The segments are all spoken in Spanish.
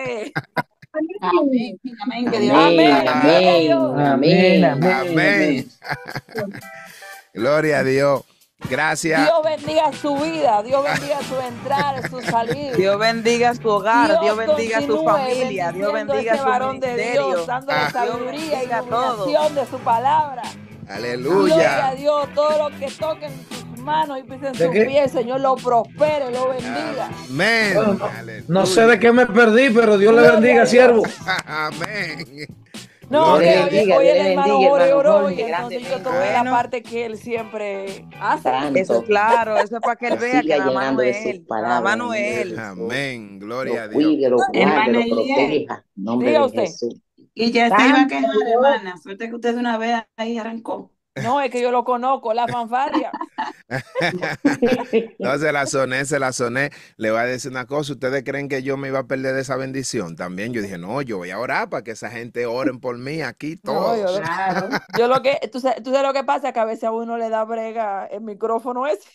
usted. Amén, amén, que Dios le Amén, Amén, pague. gloria a amén, Dios. Amén, amén. amén, Amén. amén. Gloria a Dios. Gracias. Dios bendiga su vida, Dios bendiga su entrar, su salir. Dios bendiga su hogar, Dios Dios bendiga su continúe familia, Dios bendiciendo a bendiga ese su varón de Dios, ministerio. dándole Ah, Dios sabiduría, bendiga todo. iluminación de su palabra. Gloria a aleluya. Dios, todo lo que toquen sus manos y pisen ¿De sus qué? pies, Señor lo prospere, lo bendiga. Amén. Bueno, no sé de Aleluya. qué me perdí, pero Dios le Gloria bendiga, a siervo. Dios. Amén. No, que Gloria a Dios Dios. hoy le el hermano bendiga, Jorge hermano oró y Jorge, entonces yo grandemente. tomé la Bueno, parte que él siempre hace. eso es Tanto claro, eso es para que él que vea que siga nada más no llenando de es sus él, nada más palabras en no el es nombre de él. Jesús. Amén. Gloria Lo a Dios. cuide, lo guarde, Hermana lo Elías, proteja. En nombre Diga de usted. Jesús. y ya se iba a Tanto. quejar, hermana. Suerte que usted de una vez ahí arrancó. No, es que yo lo conozco, la fanfarria. No, se la soné, se la soné. Le voy a decir una cosa. ¿Ustedes creen que yo me iba a perder de esa bendición? También yo dije, no, yo voy a orar para que esa gente oren por mí aquí No, todos. Claro. yo lo que, tú sabes lo que pasa, que a veces a uno le da brega el micrófono ese.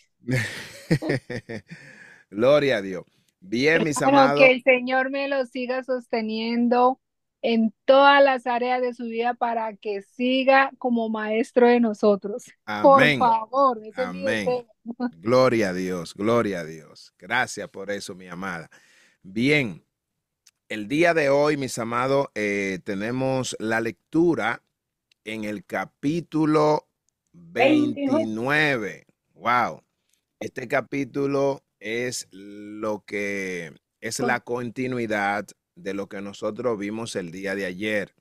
Gloria a Dios. Bien, mis Bueno, que amados. el Señor me lo siga sosteniendo en todas las áreas de su vida para que siga como maestro de nosotros. Por Amén. favor, ese es mi Amén. deseo. Gloria a Dios, gloria a Dios. Gracias por eso, mi amada. Bien, el día de hoy, mis amados, tenemos la lectura en el capítulo 29. Wow. Este capítulo es lo que es la continuidad de lo que nosotros vimos el día de ayer.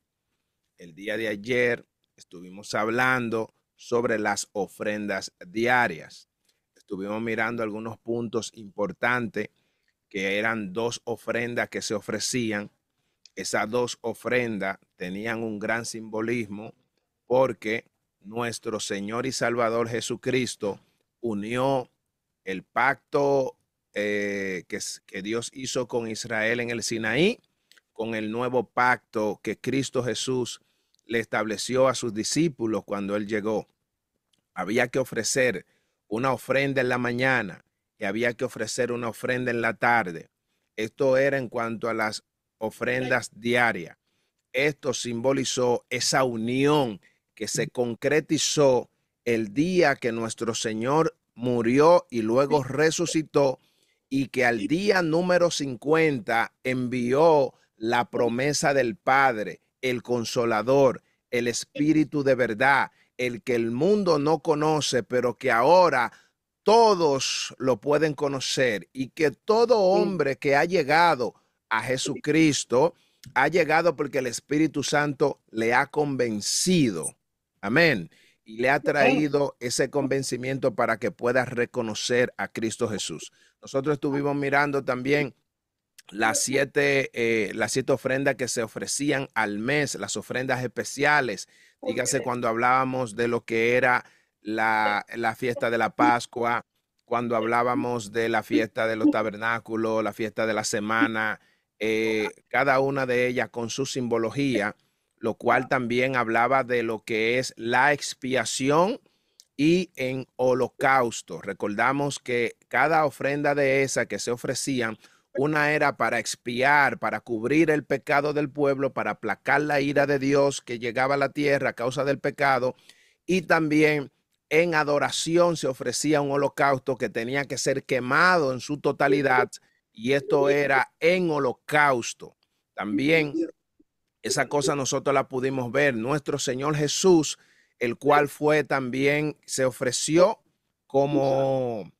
El día de ayer estuvimos hablando sobre las ofrendas diarias. Estuvimos mirando algunos puntos importantes que eran dos ofrendas que se ofrecían. Esas dos ofrendas tenían un gran simbolismo porque nuestro Señor y Salvador Jesucristo unió el pacto que Dios hizo con Israel en el Sinaí con el nuevo pacto que Cristo Jesús le estableció a sus discípulos cuando Él llegó. Había que ofrecer una ofrenda en la mañana y había que ofrecer una ofrenda en la tarde. Esto era en cuanto a las ofrendas diarias. Esto simbolizó esa unión que se concretizó el día que nuestro Señor murió y luego resucitó, y que al día número 50 envió la promesa del Padre, el Consolador, el Espíritu de verdad, el que el mundo no conoce, pero que ahora todos lo pueden conocer, y que todo hombre que ha llegado a Jesucristo ha llegado porque el Espíritu Santo le ha convencido. Amén. Y le ha traído ese convencimiento para que pueda reconocer a Cristo Jesús. Nosotros estuvimos mirando también las siete ofrendas que se ofrecían al mes, las ofrendas especiales. Dígase cuando hablábamos de lo que era la fiesta de la Pascua, cuando hablábamos de la fiesta de los tabernáculos, la fiesta de la semana, cada una de ellas con su simbología, lo cual también hablaba de lo que es la expiación y en holocausto. Recordamos que cada ofrenda de esa que se ofrecían, una era para expiar, para cubrir el pecado del pueblo, para aplacar la ira de Dios que llegaba a la tierra a causa del pecado, y también en adoración se ofrecía un holocausto que tenía que ser quemado en su totalidad, y esto era en holocausto. También esa cosa nosotros la pudimos ver. Nuestro Señor Jesús, el cual fue también, se ofreció como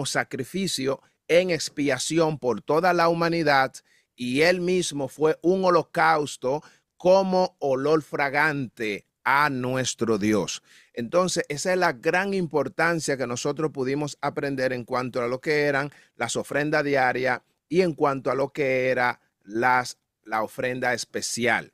sacrificio en expiación por toda la humanidad, y él mismo fue un holocausto como olor fragante a nuestro Dios. Entonces, esa es la gran importancia que nosotros pudimos aprender en cuanto a lo que eran las ofrendas diarias y en cuanto a lo que era la ofrenda especial.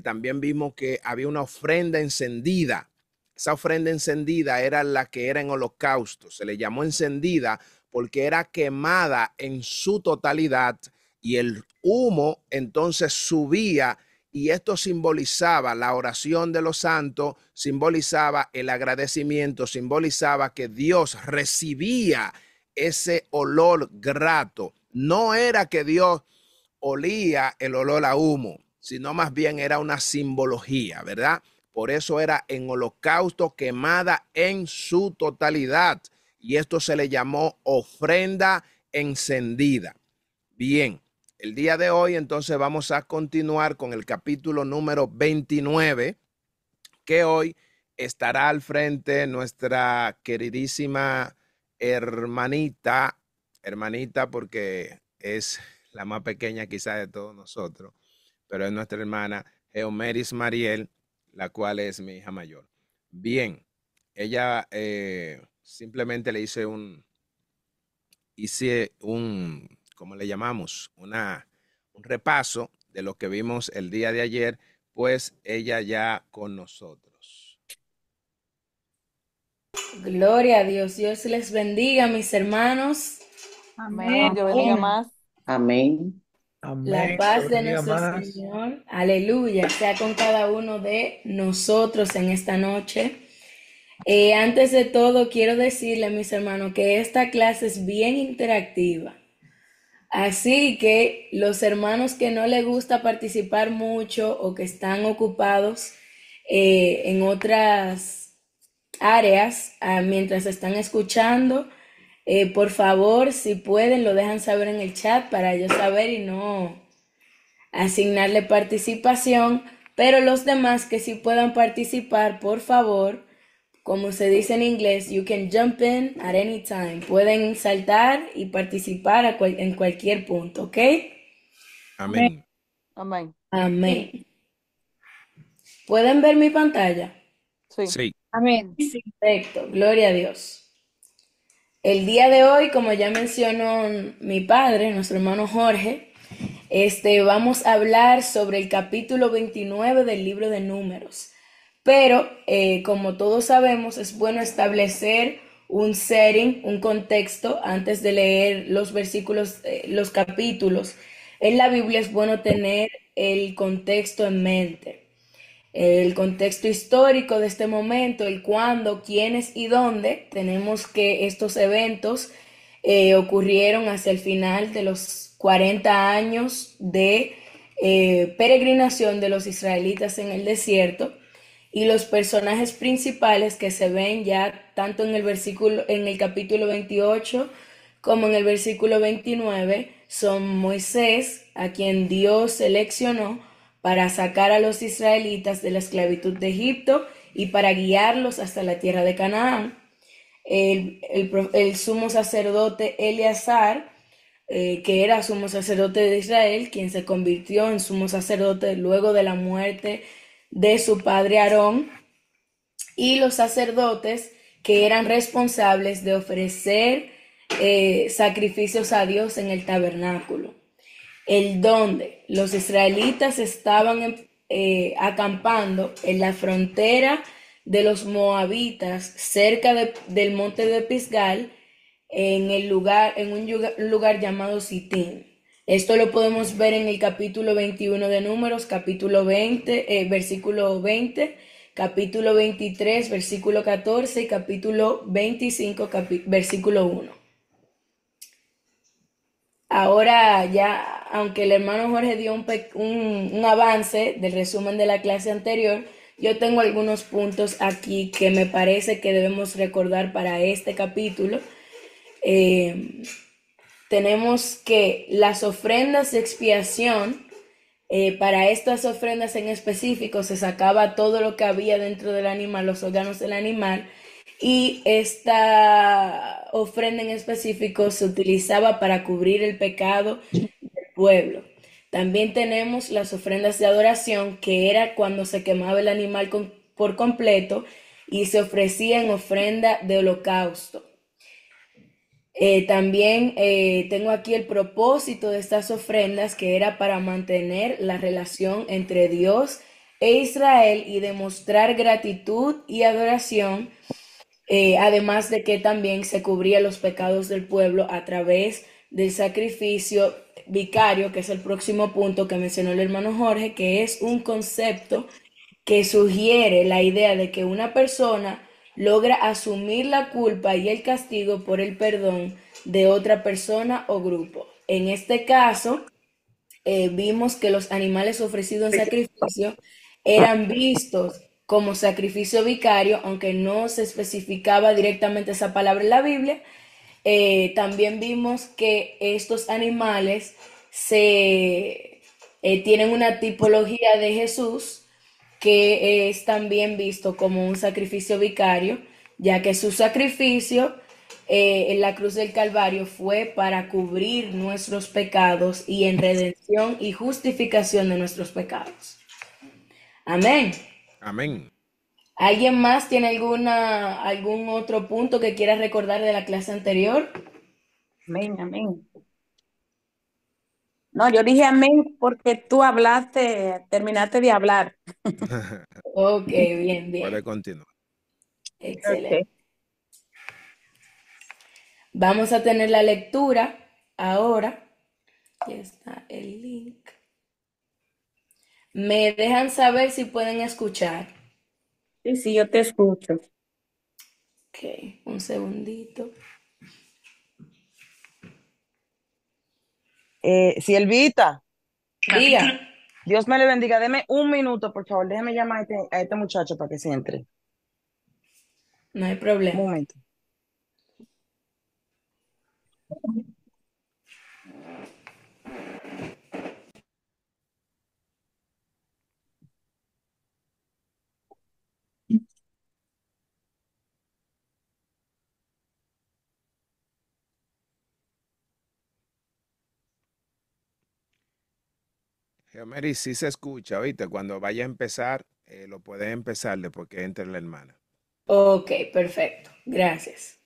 También vimos que había una ofrenda encendida. Esa ofrenda encendida era la que era en holocausto. Se le llamó encendida porque era quemada en su totalidad, y el humo entonces subía, y esto simbolizaba la oración de los santos, simbolizaba el agradecimiento, simbolizaba que Dios recibía ese olor grato. No era que Dios olía el olor a humo, sino más bien era una simbología, ¿verdad? Por eso era en holocausto quemada en su totalidad. Y esto se le llamó ofrenda encendida. Bien, el día de hoy entonces vamos a continuar con el capítulo número 29, que hoy estará al frente nuestra queridísima hermanita porque es la más pequeña quizá de todos nosotros, pero es nuestra hermana Geomeris Mariel, la cual es mi hija mayor. Bien, ella simplemente le hice un, ¿cómo le llamamos? Un repaso de lo que vimos el día de ayer, pues ella ya con nosotros. Gloria a Dios. Dios les bendiga, mis hermanos. Amén. Dios bendiga más. Amén. La Amén. paz de Bendiga nuestro más. Señor, aleluya, sea con cada uno de nosotros en esta noche. Antes de todo, quiero decirle, mis hermanos, que esta clase es bien interactiva. Así que los hermanos que no les gusta participar mucho o que están ocupados en otras áreas mientras están escuchando, por favor, si pueden, lo dejan saber en el chat para yo saber y no asignarle participación. Pero los demás que sí puedan participar, por favor, como se dice en inglés, you can jump in at any time. Pueden saltar y participar en cualquier punto, ¿ok? Amén. Amén. Amén. ¿Pueden ver mi pantalla? Sí. Sí. Amén. Perfecto, gloria a Dios. El día de hoy, como ya mencionó mi padre, nuestro hermano Jorge, vamos a hablar sobre el capítulo 29 del libro de Números. Pero, como todos sabemos, es bueno establecer un setting, un contexto, antes de leer los versículos, los capítulos. En la Biblia es bueno tener el contexto en mente. El contexto histórico de este momento, el cuándo, quiénes y dónde. Tenemos que estos eventos ocurrieron hacia el final de los 40 años de peregrinación de los israelitas en el desierto, y los personajes principales que se ven ya tanto en el capítulo 28 como en el versículo 29 son Moisés, a quien Dios seleccionó para sacar a los israelitas de la esclavitud de Egipto y para guiarlos hasta la tierra de Canaán. El sumo sacerdote Eleazar, que era sumo sacerdote de Israel, quien se convirtió en sumo sacerdote luego de la muerte de su padre Aarón, y los sacerdotes que eran responsables de ofrecer sacrificios a Dios en el tabernáculo. El donde los israelitas estaban acampando en la frontera de los moabitas, cerca del monte de Pisgal, en un lugar llamado Sitín. Esto lo podemos ver en el capítulo 21 de Números, capítulo 20, versículo 20, capítulo 23, versículo 14 y capítulo 25, versículo 1. Ahora ya, aunque el hermano Jorge dio un avance del resumen de la clase anterior, yo tengo algunos puntos aquí que me parece que debemos recordar para este capítulo. Tenemos que las ofrendas de expiación, para estas ofrendas en específico se sacaba todo lo que había dentro del animal, los órganos del animal, y esta ofrenda en específico se utilizaba para cubrir el pecado del pueblo. También tenemos las ofrendas de adoración, que era cuando se quemaba el animal por completo y se ofrecía en ofrenda de holocausto. También tengo aquí el propósito de estas ofrendas, que era para mantener la relación entre Dios e Israel y demostrar gratitud y adoración, además de que también se cubría los pecados del pueblo a través del sacrificio vicario, que es el próximo punto que mencionó el hermano Jorge, que es un concepto que sugiere la idea de que una persona logra asumir la culpa y el castigo por el perdón de otra persona o grupo. En este caso, vimos que los animales ofrecidos en sacrificio eran vistos como sacrificio vicario, aunque no se especificaba directamente esa palabra en la Biblia. También vimos que estos animales tienen una tipología de Jesús que es también visto como un sacrificio vicario, ya que su sacrificio en la cruz del Calvario fue para cubrir nuestros pecados y en redención y justificación de nuestros pecados. Amén. Amén. ¿Alguien más tiene algún otro punto que quiera recordar de la clase anterior? Amén, amén. No, yo dije amén porque tú hablaste, terminaste de hablar. Ok, bien, Puede bien. continuar. Excelente. Ok. Vamos a tener la lectura ahora. Aquí está el link. Me dejan saber si pueden escuchar. Sí, sí, yo te escucho. Ok, un segundito. Silvita, Diga, Dios me le bendiga. Deme un minuto, por favor. Déjeme llamar a este muchacho para que se entre. no hay Un problema. momento. Geomeri, sí se escucha, ¿oíste? Cuando vaya a empezar, lo puedes empezar después que entre la hermana. Ok, perfecto. Gracias.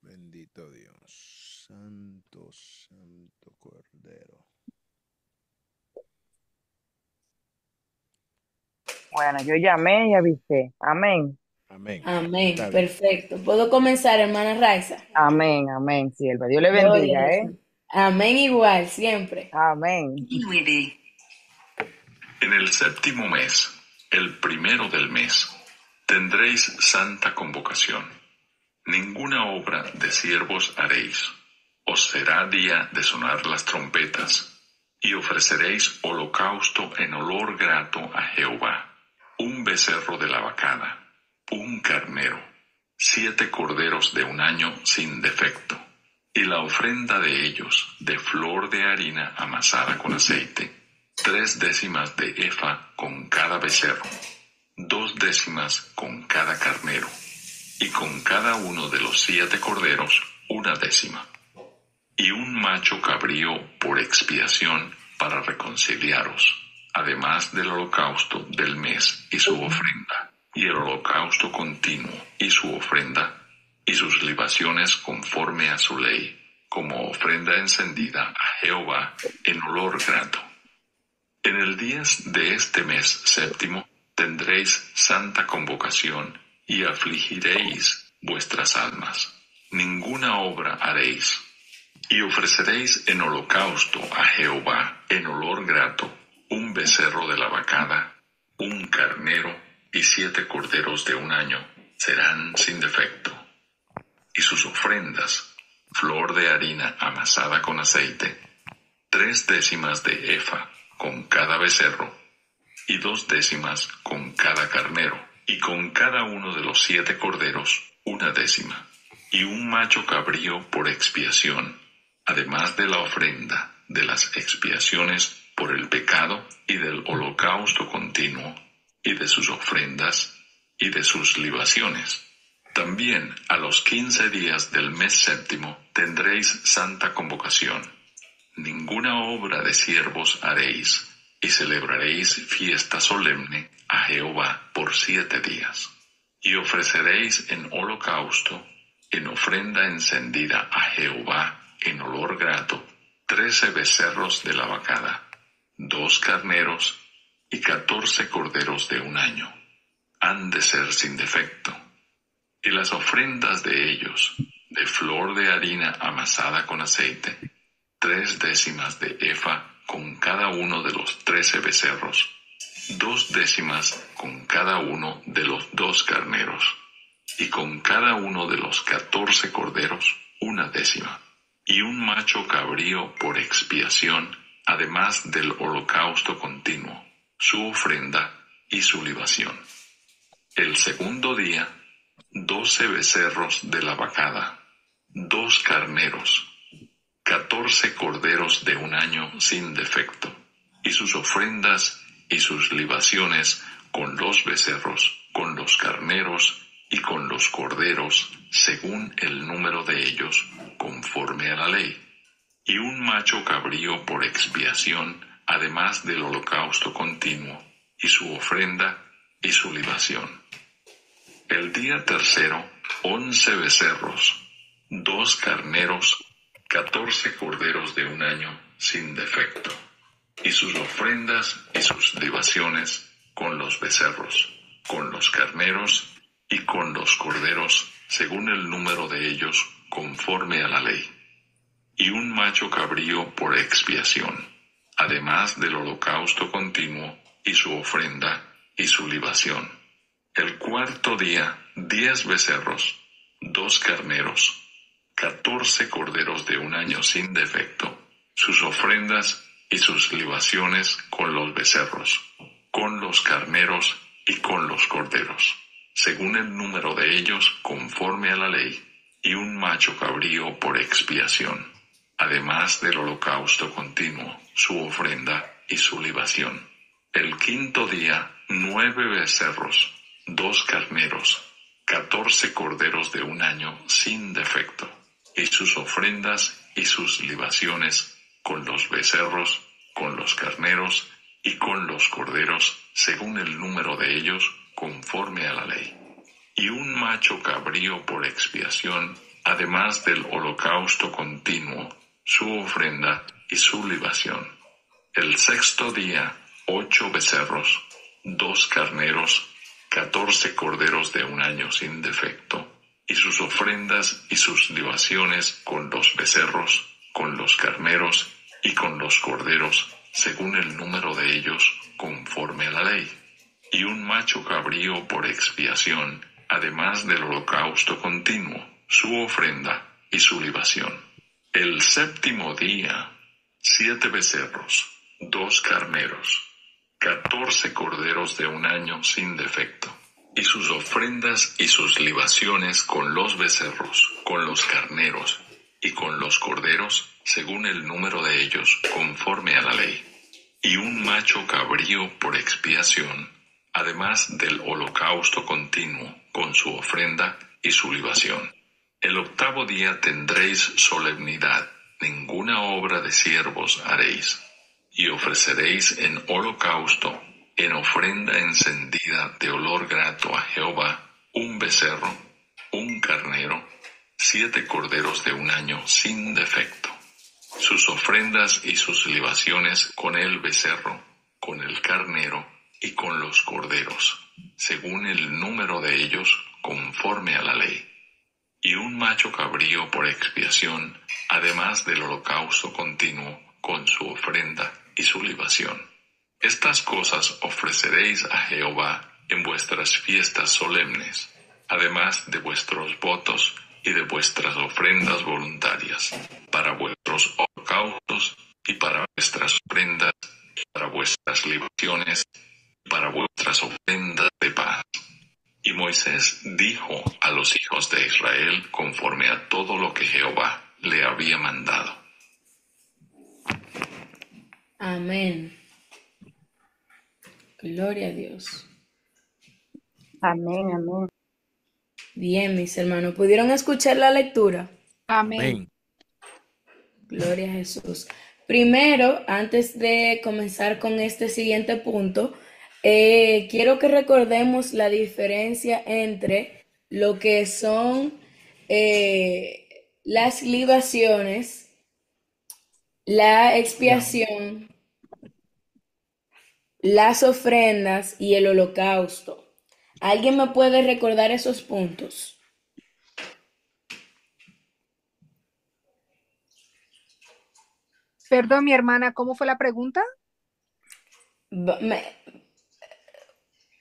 Bendito Dios. Santo, santo Cordero. Bueno, yo llamé y avisé. Amén. Amén. Amén, Está bien. perfecto. ¿Puedo comenzar, hermana Raiza? Amén, amén, sierva. Dios le Gloria bendiga, al ¿eh? Señor. Amén igual, siempre. Amén. En el séptimo mes, el primero del mes, tendréis santa convocación. Ninguna obra de siervos haréis. Os será día de sonar las trompetas, y ofreceréis holocausto en olor grato a Jehová, un becerro de la vacada, un carnero, 7 corderos de un año sin defecto, y la ofrenda de ellos de flor de harina amasada con aceite, 3 décimas de efa con cada becerro, 2 décimas con cada carnero, y con cada uno de los 7 corderos 1 décima, y un macho cabrío por expiación para reconciliaros, además del holocausto del mes y su ofrenda, y el holocausto continuo y su ofrenda, y sus libaciones conforme a su ley, como ofrenda encendida a Jehová en olor grato. En el día de este mes séptimo tendréis santa convocación, y afligiréis vuestras almas. Ninguna obra haréis. Y ofreceréis en holocausto a Jehová en olor grato un becerro de la vacada, un carnero y 7 corderos de un año serán sin defecto. Y sus ofrendas, flor de harina amasada con aceite, 3 décimas de efa con cada becerro, y 2 décimas con cada carnero, y con cada uno de los 7 corderos 1 décima, y un macho cabrío por expiación, además de la ofrenda de las expiaciones por el pecado y del holocausto continuo, y de sus ofrendas y de sus libaciones. También a los 15 días del mes séptimo tendréis santa convocación. Ninguna obra de siervos haréis, y celebraréis fiesta solemne a Jehová por 7 días. Y ofreceréis en holocausto, en ofrenda encendida a Jehová en olor grato, 13 becerros de la vacada, 2 carneros y 14 corderos de un año. han de ser sin defecto. Y las ofrendas de ellos, de flor de harina amasada con aceite, 3/10 de efa con cada uno de los 13 becerros, 2/10 con cada uno de los 2 carneros, y con cada uno de los 14 corderos, 1/10, y un macho cabrío por expiación, además del holocausto continuo, su ofrenda y su libación. El segundo día, 12 becerros de la vacada, 2 carneros, 14 corderos de un año sin defecto, y sus ofrendas y sus libaciones con los becerros, con los carneros y con los corderos, según el número de ellos, conforme a la ley. Y un macho cabrío por expiación, además del holocausto continuo, y su ofrenda y su libación. El día tercero, 11 becerros, 2 carneros, 14 corderos de un año sin defecto, y sus ofrendas y sus libaciones con los becerros, con los carneros y con los corderos, según el número de ellos, conforme a la ley. Y un macho cabrío por expiación, además del holocausto continuo y su ofrenda y su libación. El cuarto día, 10 becerros, 2 carneros, 14 corderos de un año sin defecto, sus ofrendas y sus libaciones con los becerros, con los carneros y con los corderos, según el número de ellos conforme a la ley, y un macho cabrío por expiación, además del holocausto continuo, su ofrenda y su libación. El quinto día, 9 becerros, 2 carneros, 14 corderos de un año sin defecto, y sus ofrendas y sus libaciones con los becerros, con los carneros y con los corderos, según el número de ellos, conforme a la ley. Y un macho cabrío por expiación, además del holocausto continuo, su ofrenda y su libación. El sexto día, 8 becerros, 2 carneros, 14 corderos de un año sin defecto, y sus ofrendas y sus libaciones con los becerros, con los carneros y con los corderos, según el número de ellos, conforme a la ley. Y un macho cabrío por expiación, además del holocausto continuo, su ofrenda y su libación. El séptimo día, 7 becerros, 2 carneros, 14 corderos de un año sin defecto, y sus ofrendas y sus libaciones con los becerros, con los carneros y con los corderos, según el número de ellos, conforme a la ley. Y un macho cabrío por expiación, además del holocausto continuo, con su ofrenda y su libación. El octavo día tendréis solemnidad, ninguna obra de siervos haréis, y ofreceréis en holocausto, en ofrenda encendida de olor grato a Jehová, un becerro, un carnero, 7 corderos de un año sin defecto. Sus ofrendas y sus libaciones con el becerro, con el carnero y con los corderos, según el número de ellos, conforme a la ley. Y un macho cabrío por expiación, además del holocausto continuo, con su ofrenda y su libación. Estas cosas ofreceréis a Jehová en vuestras fiestas solemnes, además de vuestros votos y de vuestras ofrendas voluntarias, para vuestros holocaustos y para vuestras ofrendas, y para vuestras libaciones, y para vuestras ofrendas de paz. Y Moisés dijo a los hijos de Israel conforme a todo lo que Jehová le había mandado. Amén. Gloria a Dios. Amén, amén. Bien, mis hermanos, ¿pudieron escuchar la lectura? Amén. Amén. Gloria a Jesús. Primero, antes de comenzar con este siguiente punto, quiero que recordemos la diferencia entre lo que son las libaciones, la expiación, las ofrendas y el holocausto. ¿Alguien me puede recordar esos puntos? Perdón, mi hermana, ¿cómo fue la pregunta? Va- me-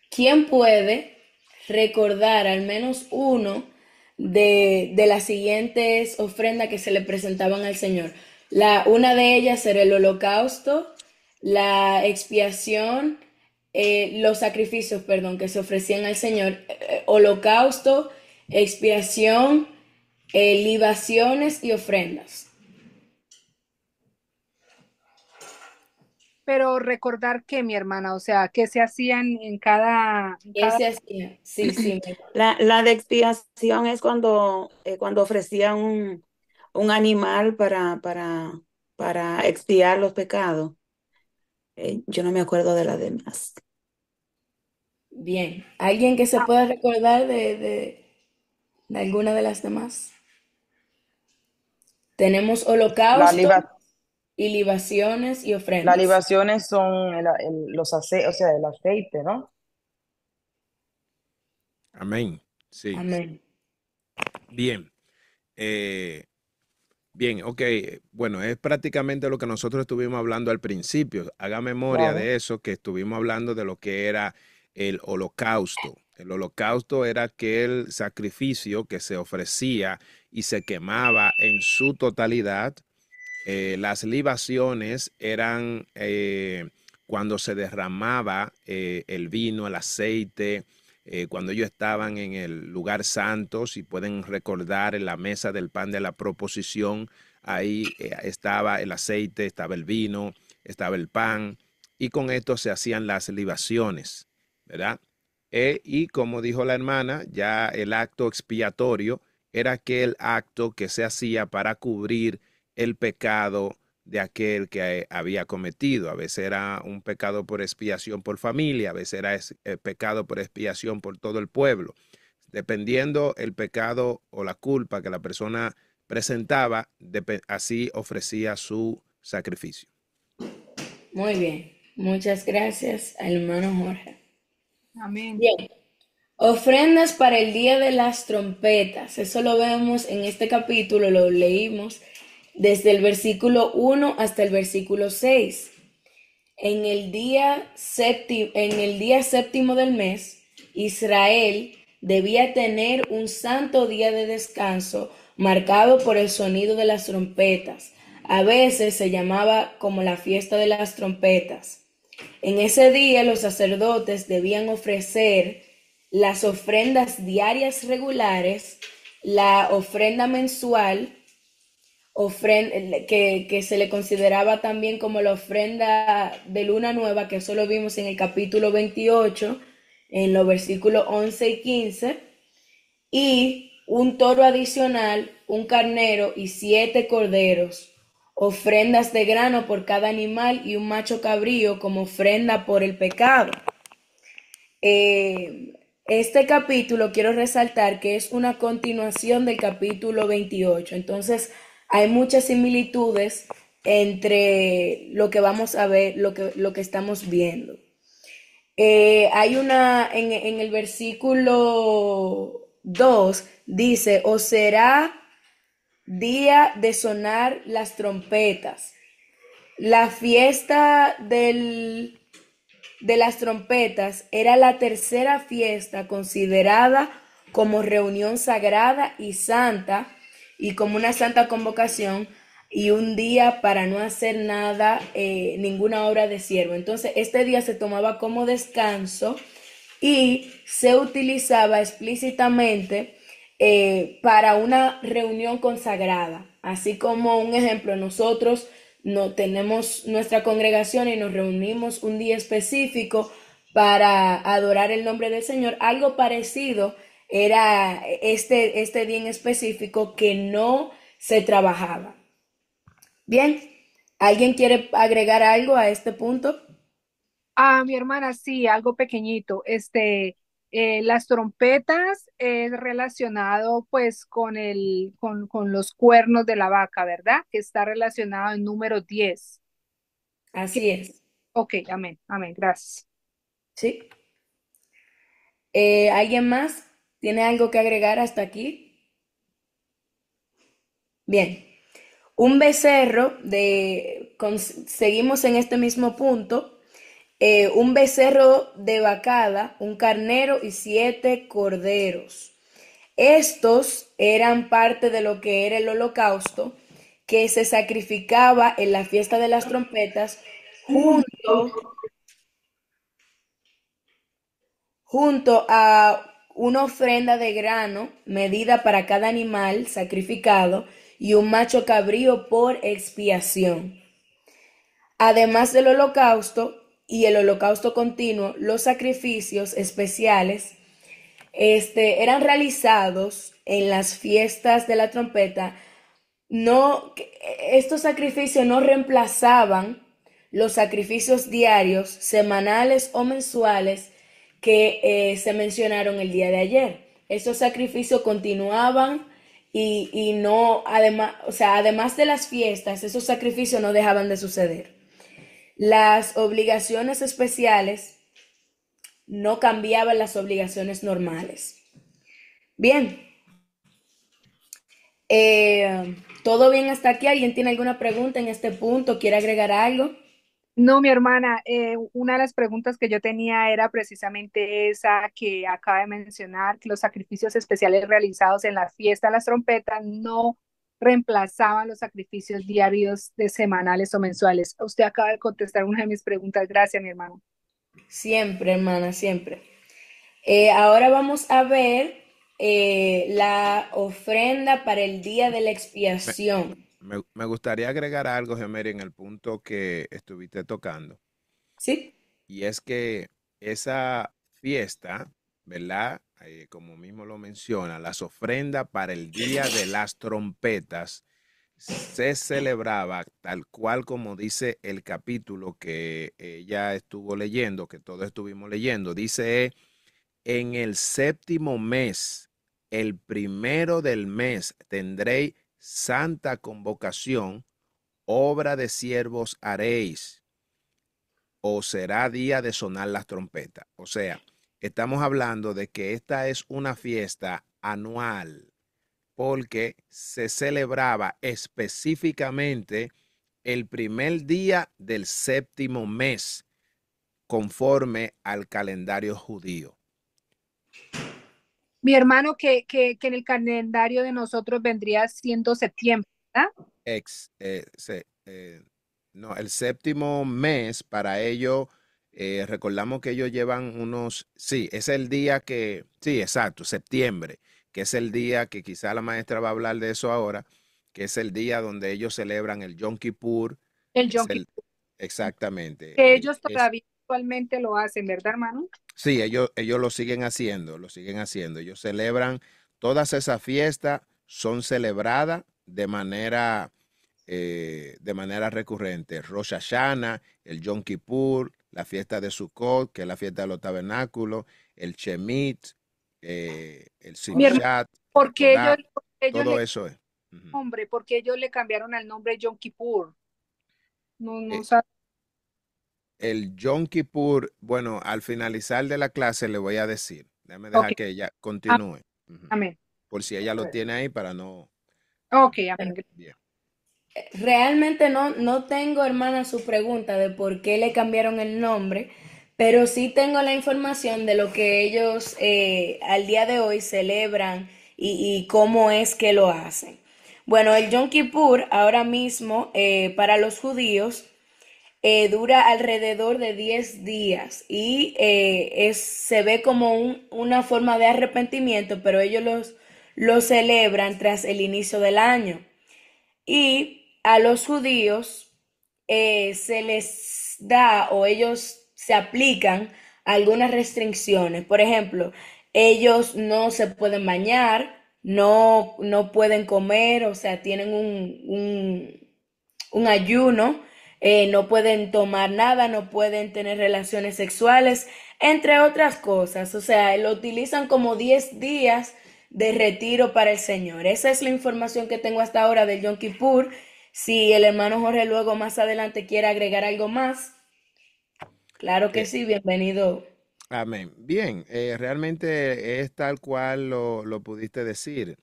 ¿Quién puede recordar al menos uno de las siguientes ofrendas que se le presentaban al Señor? Una de ellas era el holocausto, la expiación, los sacrificios, perdón, que se ofrecían al Señor. Holocausto, expiación, libaciones y ofrendas. Pero recordar que, mi hermana, o sea, qué se hacían en ¿Qué cada... se hacía? Sí, sí, La de expiación es cuando ofrecía un animal para expiar los pecados. Yo no me acuerdo de las demás. bien. ¿Alguien que se Ah, pueda recordar de alguna de las demás? Tenemos La holocausto liba- y libaciones y las ofrendas. libaciones son los aceites, o sea, el aceite, ¿no? Amén. Sí. Amén. Bien. Eh, bien, ok. Bueno, es prácticamente lo que nosotros estuvimos hablando al principio. Haga memoria Claro. de eso, que estuvimos hablando de lo que era el holocausto. El holocausto era aquel sacrificio que se ofrecía y se quemaba en su totalidad. Las libaciones eran cuando se derramaba el vino, el aceite, cuando ellos estaban en el lugar santo, si pueden recordar en la mesa del pan de la proposición, ahí estaba el aceite, estaba el vino, estaba el pan, y con esto se hacían las libaciones, ¿verdad? Y como dijo la hermana, ya el acto expiatorio era aquel acto que se hacía para cubrir el pecado de aquel que había cometido. A veces era un pecado por expiación por familia, a veces era pecado por expiación por todo el pueblo. Dependiendo el pecado o la culpa que la persona presentaba, así ofrecía su sacrificio. Muy bien. Muchas gracias al hermano Jorge. amén. Bien. Ofrendas para el día de las trompetas. Eso lo vemos en este capítulo, lo leímos desde el versículo 1 hasta el versículo 6. En el día séptimo del mes, Israel debía tener un santo día de descanso marcado por el sonido de las trompetas. A veces se llamaba como la fiesta de las trompetas. En ese día los sacerdotes debían ofrecer las ofrendas diarias regulares, la ofrenda mensual, que se le consideraba también como la ofrenda de luna nueva, que eso lo vimos en el capítulo 28, en los versículos 11 y 15, y un toro adicional, un carnero y 7 corderos, ofrendas de grano por cada animal y un macho cabrío como ofrenda por el pecado. Este capítulo quiero resaltar que es una continuación del capítulo 28, entonces hay muchas similitudes entre lo que vamos a ver, lo que estamos viendo. Hay en el versículo 2 dice, os será día de sonar las trompetas. La fiesta de las trompetas era la tercera fiesta considerada como reunión sagrada y santa y como una santa convocación y un día para no hacer nada, ninguna obra de siervo. Entonces este día se tomaba como descanso y se utilizaba explícitamente para una reunión consagrada. Así como un ejemplo, nosotros no tenemos nuestra congregación y nos reunimos un día específico para adorar el nombre del Señor. Algo parecido era este día en específico que no se trabajaba. Bien, ¿alguien quiere agregar algo a este punto? Ah, mi hermana, sí, algo pequeñito. Las trompetas es relacionado pues con los cuernos de la vaca, ¿verdad? Que está relacionado en número 10. Así es, Ok, amén, amén, gracias. ¿sí? ¿Alguien más tiene algo que agregar hasta aquí? Bien. Un becerro seguimos en este mismo punto. Un becerro de vacada, un carnero y 7 corderos. Estos eran parte de lo que era el holocausto que se sacrificaba en la fiesta de las trompetas junto a una ofrenda de grano medida para cada animal sacrificado y un macho cabrío por expiación. Además del holocausto y el holocausto continuo, los sacrificios especiales eran realizados en las fiestas de la trompeta. No, estos sacrificios no reemplazaban los sacrificios diarios, semanales o mensuales que se mencionaron el día de ayer. Esos sacrificios continuaban y no, además, o sea, además de las fiestas, esos sacrificios no dejaban de suceder. Las obligaciones especiales no cambiaban las obligaciones normales. Bien. ¿Todo bien hasta aquí? ¿Alguien tiene alguna pregunta en este punto? ¿Quiere agregar algo? No, mi hermana, una de las preguntas que yo tenía era precisamente esa que acaba de mencionar, que los sacrificios especiales realizados en la fiesta de las trompetas no reemplazaban los sacrificios diarios de semanales o mensuales. Usted acaba de contestar una de mis preguntas. Gracias, mi hermano. Siempre, hermana, siempre. Ahora vamos a ver la ofrenda para el día de la Me, expiación. me gustaría agregar algo, Gemery, en el punto que estuviste tocando. ¿Sí? Y es que esa fiesta, ¿verdad? Como mismo lo menciona, las ofrendas para el día de las trompetas se celebraba tal cual como dice el capítulo que ella estuvo leyendo, que todos estuvimos leyendo. Dice, en el séptimo mes, el primero del mes, tendréis santa convocación, obra de siervos haréis, o será día de sonar las trompetas. O sea, estamos hablando de que esta es una fiesta anual porque se celebraba específicamente el primer día del séptimo mes conforme al calendario judío. Mi hermano, que en el calendario de nosotros vendría siendo septiembre, ¿verdad? Ex, no, el séptimo mes para ello, recordamos que ellos llevan unos, sí, es el día que, sí, exacto, septiembre, que es el día que quizá la maestra va a hablar de eso ahora, que es el día donde ellos celebran el Yom Kippur, El es Yom el, Kippur, exactamente, que ellos todavía actualmente lo hacen, ¿verdad, hermano? sí, ellos lo siguen haciendo, lo siguen haciendo. Ellos celebran todas esas fiestas, son celebradas de manera recurrente. Rosh Hashanah, el Yom Kippur, la fiesta de Sukkot, que es la fiesta de los tabernáculos, el Shemit, el Mi hermano, Simshat, el porque ellos, Torah, ellos todo le eso es. Ujú. nombre, porque ellos le cambiaron al nombre Yom Kippur. No, no Eh, sabe. el Yom Kippur, bueno, al finalizar de la clase le voy a decir, déjame Ok, dejar que ella continúe. Ujú. amén. Por si ella lo tiene ahí para no. Ok, amén. Bien. Realmente no tengo, hermana, su pregunta de por qué le cambiaron el nombre, pero sí tengo la información de lo que ellos al día de hoy celebran y cómo es que lo hacen. Bueno, el Yom Kippur ahora mismo para los judíos dura alrededor de 10 días y se ve como una forma de arrepentimiento, pero ellos lo celebran tras el inicio del año. Y a los judíos se les da o ellos se aplican algunas restricciones. Por ejemplo, ellos no se pueden bañar, no pueden comer, o sea, tienen un ayuno, no pueden tomar nada, no pueden tener relaciones sexuales, entre otras cosas. O sea, lo utilizan como 10 días de retiro para el Señor. Esa es la información que tengo hasta ahora del Yom Kippur. Si el hermano Jorge luego más adelante quiere agregar algo más, claro que Eh, sí, bienvenido. Amén. Bien, realmente es tal cual lo pudiste decir.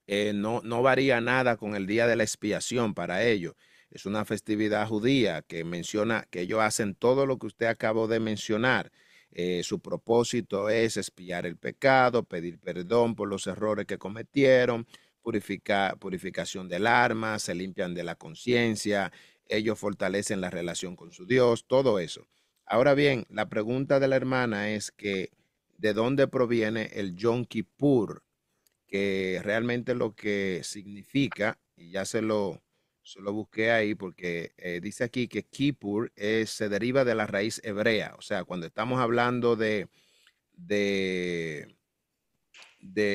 No varía nada con el día de la expiación para ellos. Es una festividad judía que menciona que ellos hacen todo lo que usted acabó de mencionar. Su propósito es expiar el pecado, pedir perdón por los errores que cometieron, purificación del alma, se limpian de la conciencia, ellos fortalecen la relación con su Dios, todo eso. Ahora bien, la pregunta de la hermana es que ¿de dónde proviene el Yom Kippur? Que realmente lo que significa, y ya se lo busqué ahí porque dice aquí que Kippur se deriva de la raíz hebrea, o sea, cuando estamos hablando de, de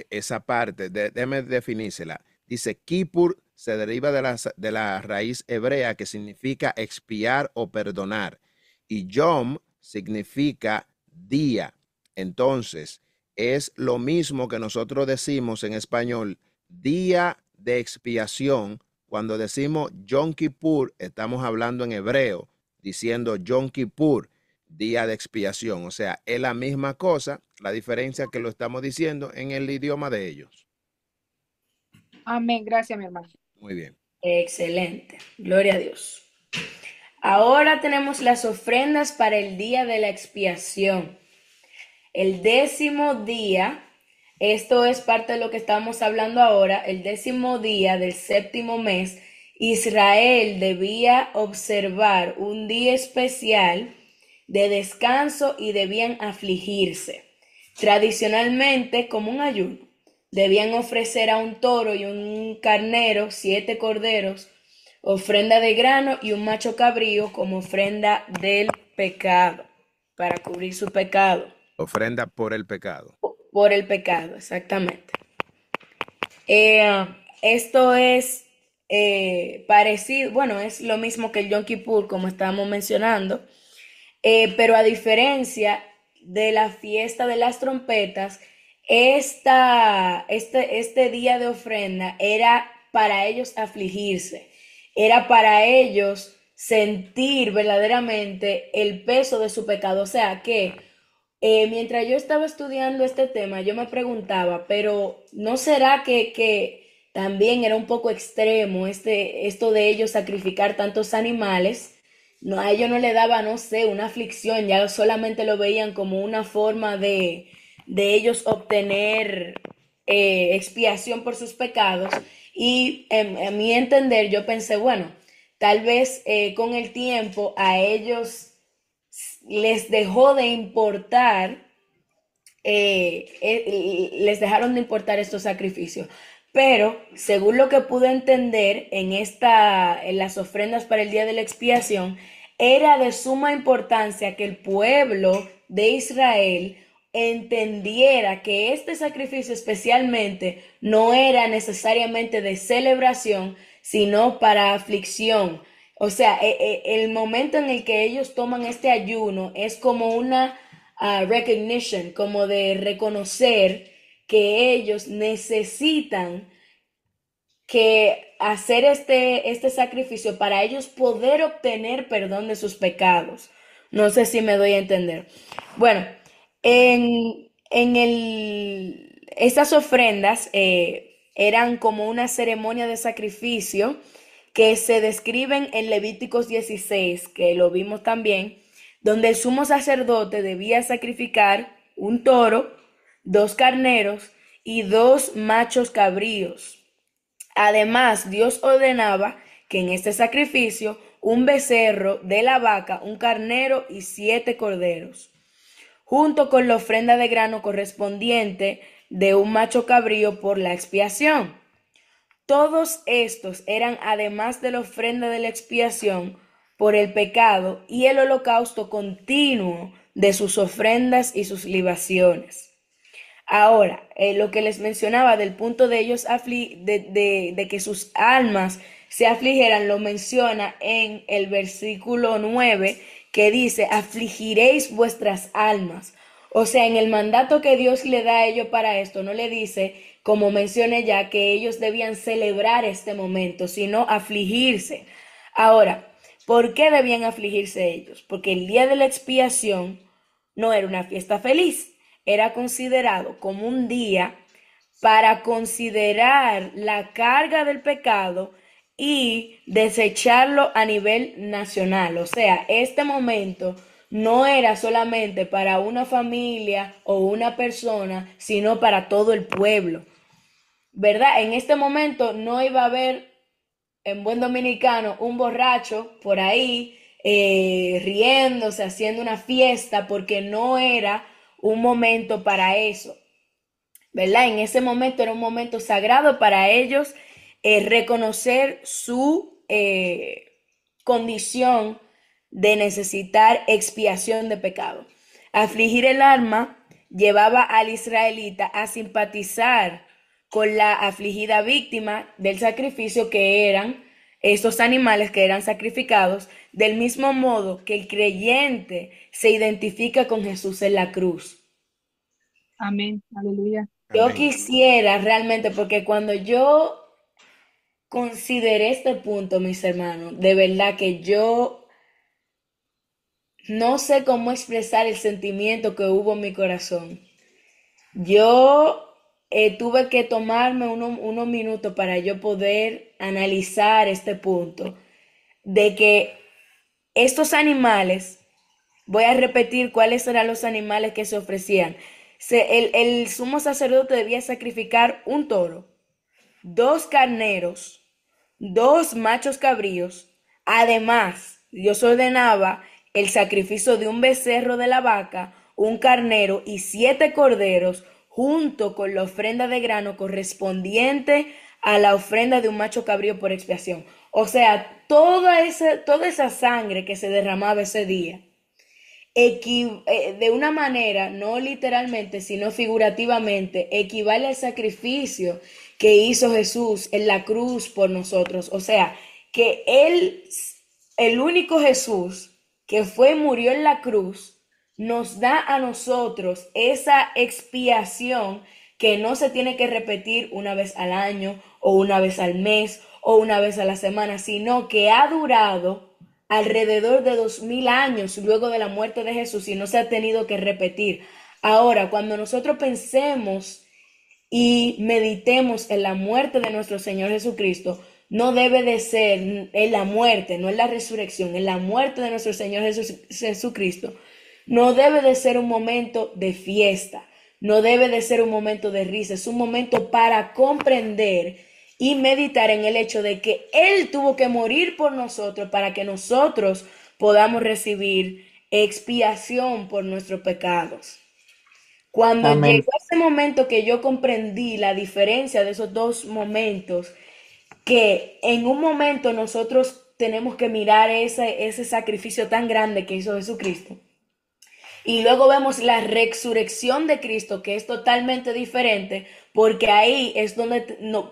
esa parte, déjeme definírsela, dice Kippur se deriva de la raíz hebrea que significa expiar o perdonar, y Yom significa día. Entonces, es lo mismo que nosotros decimos en español, día de expiación. Cuando decimos Yom Kippur, estamos hablando en hebreo, diciendo Yom Kippur, día de expiación. O sea, es la misma cosa, la diferencia que lo estamos diciendo en el idioma de ellos. Amén. Gracias, mi hermano. Muy bien. Excelente, gloria a Dios. Ahora tenemos las ofrendas para el día de la expiación. El 10º día, esto es parte de lo que estamos hablando ahora, el 10º día del 7º mes, Israel debía observar un día especial de descanso y debían afligirse. Tradicionalmente, como un ayuno, debían ofrecer a un toro y un carnero, 7 corderos, ofrenda de grano y un macho cabrío como ofrenda del pecado, para cubrir su pecado. Ofrenda por el pecado. Por el pecado, exactamente. Esto es parecido, bueno, es lo mismo que el Yom Kippur, como estábamos mencionando, pero a diferencia de la fiesta de las trompetas, este día de ofrenda era para ellos afligirse, era para ellos sentir verdaderamente el peso de su pecado. O sea que mientras yo estaba estudiando este tema, yo me preguntaba, pero ¿no será que también era un poco extremo esto de ellos sacrificar tantos animales? No, a ellos no le daba, no sé, una aflicción, ya solamente lo veían como una forma de ellos obtener expiación por sus pecados. Y a mi entender, yo pensé, bueno, tal vez con el tiempo a ellos les dejó de importar, les dejaron de importar estos sacrificios. Pero según lo que pude entender en las ofrendas para el día de la expiación, era de suma importancia que el pueblo de Israel entendiera que este sacrificio especialmente no era necesariamente de celebración, sino para aflicción. O sea, el momento en el que ellos toman este ayuno es como una recognition, como de reconocer que ellos necesitan que hacer este sacrificio para ellos poder obtener perdón de sus pecados. No sé si me doy a entender. Bueno, estas ofrendas eran como una ceremonia de sacrificio que se describen en Levíticos 16, que lo vimos también, donde el sumo sacerdote debía sacrificar un toro, 2 carneros y 2 machos cabríos. Además, Dios ordenaba que en este sacrificio un becerro de la vaca, un carnero y 7 corderos, junto con la ofrenda de grano correspondiente de un macho cabrío por la expiación. Todos estos eran, además de la ofrenda de la expiación por el pecado y el holocausto continuo de sus ofrendas y sus libaciones. Ahora, lo que les mencionaba del punto de ellos de que sus almas se afligieran, lo menciona en el versículo 9, que dice, afligiréis vuestras almas. O sea, en el mandato que Dios le da a ellos para esto, no le dice, como mencioné ya, que ellos debían celebrar este momento, sino afligirse. Ahora, ¿por qué debían afligirse ellos? Porque el día de la expiación no era una fiesta feliz, era considerado como un día para considerar la carga del pecado y desecharlo a nivel nacional. O sea, este momento no era solamente para una familia o una persona, sino para todo el pueblo, ¿verdad? En este momento no iba a haber, en buen dominicano, un borracho por ahí riéndose, haciendo una fiesta, porque no era un momento para eso, ¿verdad? En ese momento era un momento sagrado para ellos, reconocer su condición de necesitar expiación de pecado. Afligir el alma llevaba al israelita a simpatizar con la afligida víctima del sacrificio, que eran estos animales que eran sacrificados, del mismo modo que el creyente se identifica con Jesús en la cruz. Amén, aleluya. Yo Amén. quisiera realmente, porque cuando yo consideré este punto, mis hermanos, de verdad que yo no sé cómo expresar el sentimiento que hubo en mi corazón. Yo tuve que tomarme unos minutos para yo poder analizar este punto de que estos animales, voy a repetir cuáles eran los animales que se ofrecían. El sumo sacerdote debía sacrificar un toro, 2 carneros, 2 machos cabríos. Además, Dios ordenaba el sacrificio de un becerro de la vaca, un carnero y 7 corderos, junto con la ofrenda de grano correspondiente a la ofrenda de un macho cabrío por expiación. O sea, toda esa sangre que se derramaba ese día, de una manera, no literalmente, sino figurativamente, equivale al sacrificio que hizo Jesús en la cruz por nosotros. O sea, que Él, el único Jesús que fue y murió en la cruz, nos da a nosotros esa expiación que no se tiene que repetir una vez al año o una vez al mes o una vez a la semana, sino que ha durado alrededor de 2000 años luego de la muerte de Jesús y no se ha tenido que repetir. Ahora, cuando nosotros pensemos y meditemos en la muerte de nuestro Señor Jesucristo, no debe de ser en la muerte, no en la resurrección, en la muerte de nuestro Señor Jesucristo, no debe de ser un momento de fiesta, no debe de ser un momento de risa, es un momento para comprender y meditar en el hecho de que Él tuvo que morir por nosotros para que nosotros podamos recibir expiación por nuestros pecados. Cuando Amén. llegó ese momento que yo comprendí la diferencia de esos 2 momentos, que en un momento nosotros tenemos que mirar ese sacrificio tan grande que hizo Jesucristo, y luego vemos la resurrección de Cristo, que es totalmente diferente, porque ahí es donde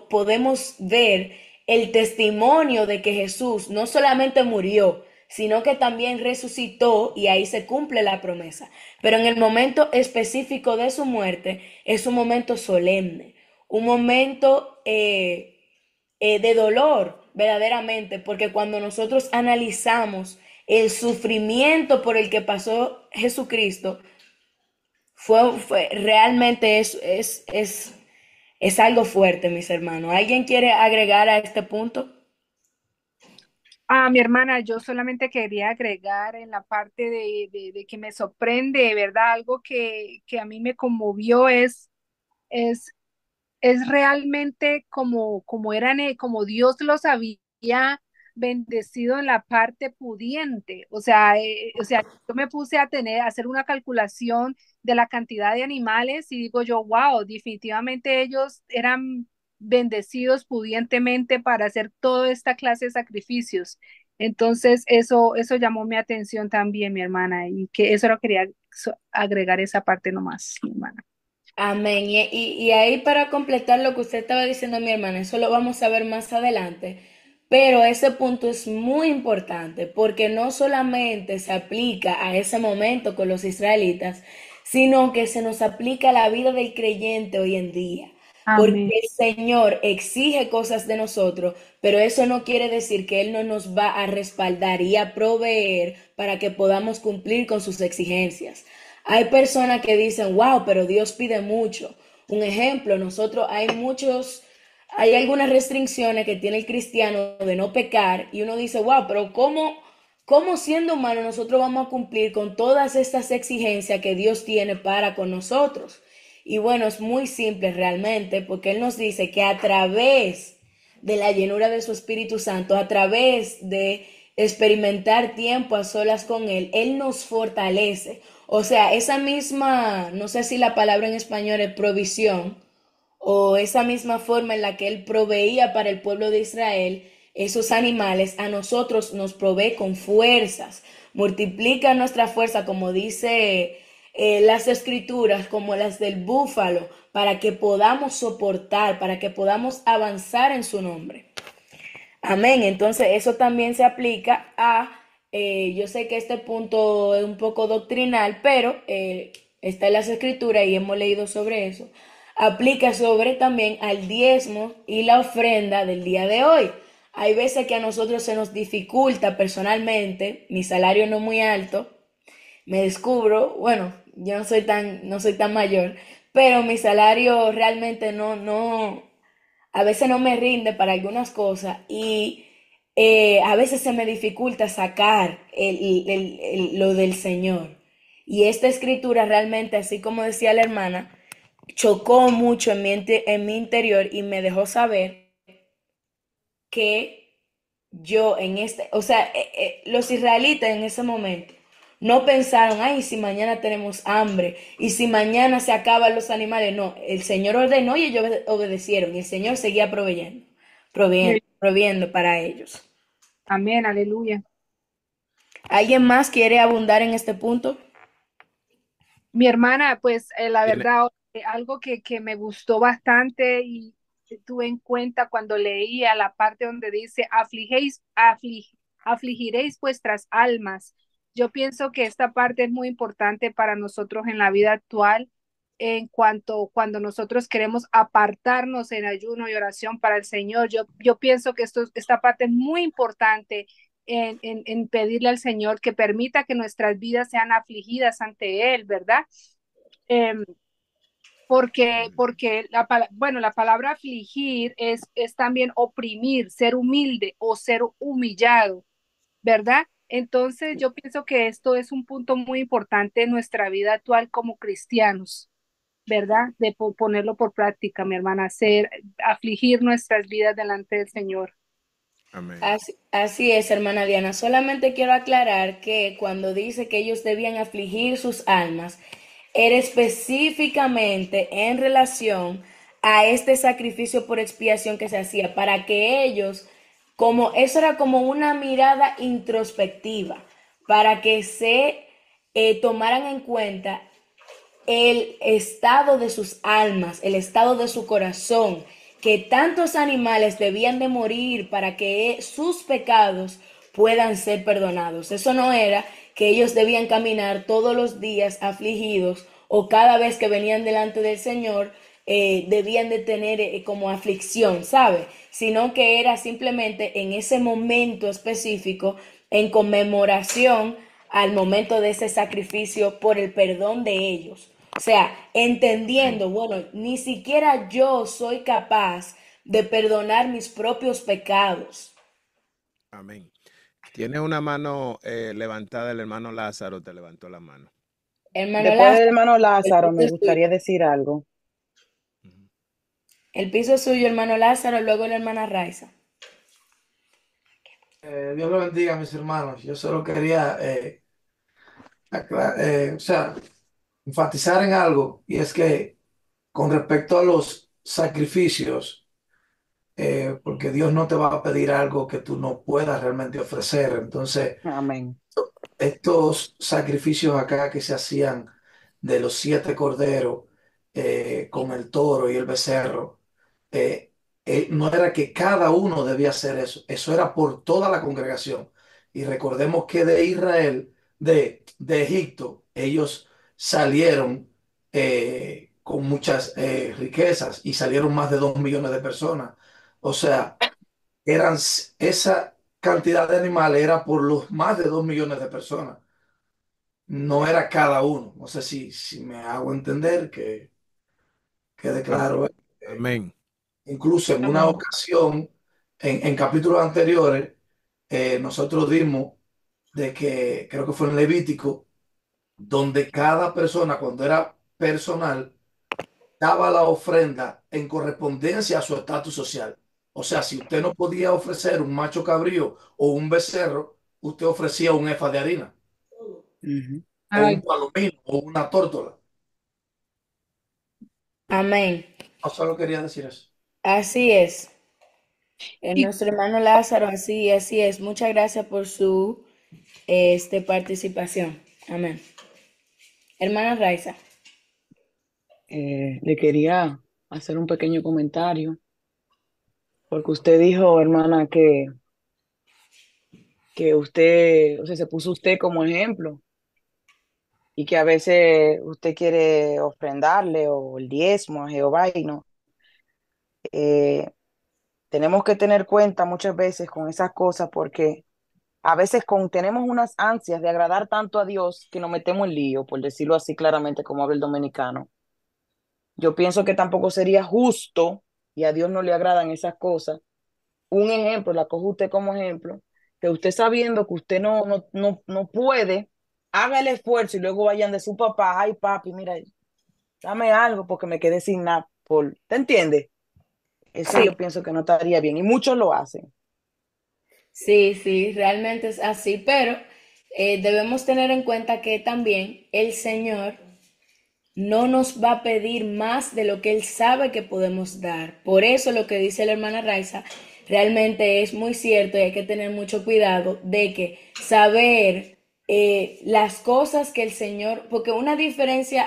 podemos ver el testimonio de que Jesús no solamente murió, sino que también resucitó, y ahí se cumple la promesa. Pero en el momento específico de su muerte es un momento solemne, un momento de dolor verdaderamente, porque cuando nosotros analizamos el sufrimiento por el que pasó Jesucristo, realmente es algo fuerte, mis hermanos. ¿Alguien quiere agregar a este punto? Mi hermana, yo solamente quería agregar en la parte de que me sorprende, ¿verdad? Algo que a mí me conmovió es, es realmente como eran, como Dios los había bendecido en la parte pudiente. O sea, yo me puse a hacer una calculación de la cantidad de animales y digo yo, wow, definitivamente ellos eran bendecidos pudientemente para hacer toda esta clase de sacrificios. Entonces, eso llamó mi atención también, mi hermana, y que eso lo quería agregar esa parte nomás, mi hermana. Amén. Y ahí, para completar lo que usted estaba diciendo, mi hermana, eso lo vamos a ver más adelante, pero ese punto es muy importante porque no solamente se aplica a ese momento con los israelitas, sino que se nos aplica a la vida del creyente hoy en día. Porque Amén. el Señor exige cosas de nosotros, pero eso no quiere decir que Él no nos va a respaldar y a proveer para que podamos cumplir con sus exigencias. Hay personas que dicen, wow, pero Dios pide mucho. Un ejemplo, nosotros hay algunas restricciones que tiene el cristiano de no pecar y uno dice, wow, pero ¿cómo siendo humano nosotros vamos a cumplir con todas estas exigencias que Dios tiene para con nosotros? Y bueno, es muy simple realmente porque Él nos dice que a través de la llenura de su Espíritu Santo, a través de experimentar tiempo a solas con Él, Él nos fortalece. O sea, esa misma, no sé si la palabra en español es provisión, o esa misma forma en la que Él proveía para el pueblo de Israel esos animales, a nosotros nos provee con fuerzas, multiplica nuestra fuerza, como dice las escrituras, como las del búfalo, para que podamos soportar, para que podamos avanzar en su nombre. Amén. Entonces, eso también se aplica yo sé que este punto es un poco doctrinal, pero está en las escrituras y hemos leído sobre eso. Aplica sobre también al diezmo y la ofrenda del día de hoy. Hay veces que a nosotros se nos dificulta personalmente, mi salario no es muy alto, me descubro, bueno, yo no soy tan mayor, pero mi salario realmente a veces no me rinde para algunas cosas y a veces se me dificulta sacar lo del Señor. Y esta escritura realmente, así como decía la hermana, chocó mucho en mi interior y me dejó saber que o sea, los israelitas en ese momento no pensaron, ay, si mañana tenemos hambre y si mañana se acaban los animales. No, el Señor ordenó y ellos obedecieron y el Señor seguía proviendo para ellos. Amén, aleluya. ¿Alguien más quiere abundar en este punto? Mi hermana, pues la Tiene, verdad, algo que me gustó bastante y que tuve en cuenta cuando leía la parte donde dice, afligiréis vuestras almas. Yo pienso que esta parte es muy importante para nosotros en la vida actual, en cuanto cuando nosotros queremos apartarnos en ayuno y oración para el Señor. Yo pienso que esta parte es muy importante en pedirle al Señor que permita que nuestras vidas sean afligidas ante Él, ¿verdad? Eh, porque bueno, la palabra afligir es también oprimir, ser humilde o ser humillado, ¿verdad? Entonces yo pienso que esto es un punto muy importante en nuestra vida actual como cristianos, ¿verdad? De ponerlo por práctica, mi hermana, afligir nuestras vidas delante del Señor. amén. Así es, hermana Diana. Solamente quiero aclarar que cuando dice que ellos debían afligir sus almas, era específicamente en relación a este sacrificio por expiación que se hacía, para que ellos, como eso era como una mirada introspectiva, para que se tomaran en cuenta el estado de sus almas, el estado de su corazón, que tantos animales debían de morir para que sus pecados puedan ser perdonados. Eso no era que ellos debían caminar todos los días afligidos o cada vez que venían delante del Señor debían de tener como aflicción, ¿sabe? Sino que era simplemente en ese momento específico, en conmemoración al momento de ese sacrificio por el perdón de ellos. O sea, Amén. entendiendo, bueno, ni siquiera yo soy capaz de perdonar mis propios pecados. Amén. Tiene una mano levantada, el hermano Lázaro te levantó la mano. Hermano Después del Lázaro, hermano el Lázaro, piso me es suyo. gustaría decir algo. Ujú. El piso es suyo, hermano Lázaro, luego la hermana Raiza. Dios lo bendiga, mis hermanos. Yo solo quería, o sea, enfatizar en algo, y es que con respecto a los sacrificios, porque Dios no te va a pedir algo que tú no puedas realmente ofrecer. Entonces, Amén. estos sacrificios acá que se hacían de los 7 corderos con el toro y el becerro, eh, no era que cada uno debía hacer eso, eso era por toda la congregación. Y recordemos que de Israel, de Egipto, ellos salieron con muchas riquezas y salieron más de 2 millones de personas. O sea, esa cantidad de animales era por los más de 2 millones de personas. no era cada uno. No sé si me hago entender, que quede claro. Amén. Incluso en una Amén. ocasión, en capítulos anteriores, nosotros dimos de que, creo que fue en Levítico, donde cada persona, cuando era personal, daba la ofrenda en correspondencia a su estatus social. O sea, si usted no podía ofrecer un macho cabrío o un becerro, usted ofrecía un efa de harina Ujú. o un Ay, palomino o una tórtola. Amén. No solo quería decir eso. Así es. y, Nuestro hermano Lázaro, así es. Muchas gracias por su participación. Amén. Hermana Raiza. Le quería hacer un pequeño comentario, porque usted dijo, hermana, que usted, o sea, se puso usted como ejemplo y que a veces usted quiere ofrendarle o el diezmo a Jehová y no. Eh, Tenemos que tener cuenta muchas veces con esas cosas porque a veces tenemos unas ansias de agradar tanto a Dios que nos metemos en lío, por decirlo así claramente como habla el dominicano. Yo pienso que tampoco sería justo y a Dios no le agradan esas cosas. Un ejemplo, la cojo usted como ejemplo, que usted sabiendo que usted no puede, haga el esfuerzo y luego vayan de su papá, ay papi, mira, dame algo porque me quedé sin nada. ¿Te entiende? Eso Sí, yo pienso que no estaría bien y muchos lo hacen. sí, realmente es así, pero debemos tener en cuenta que también el Señor no nos va a pedir más de lo que Él sabe que podemos dar. Por eso lo que dice la hermana Raiza realmente es muy cierto y hay que tener mucho cuidado de que saber las cosas que el Señor, porque hay una diferencia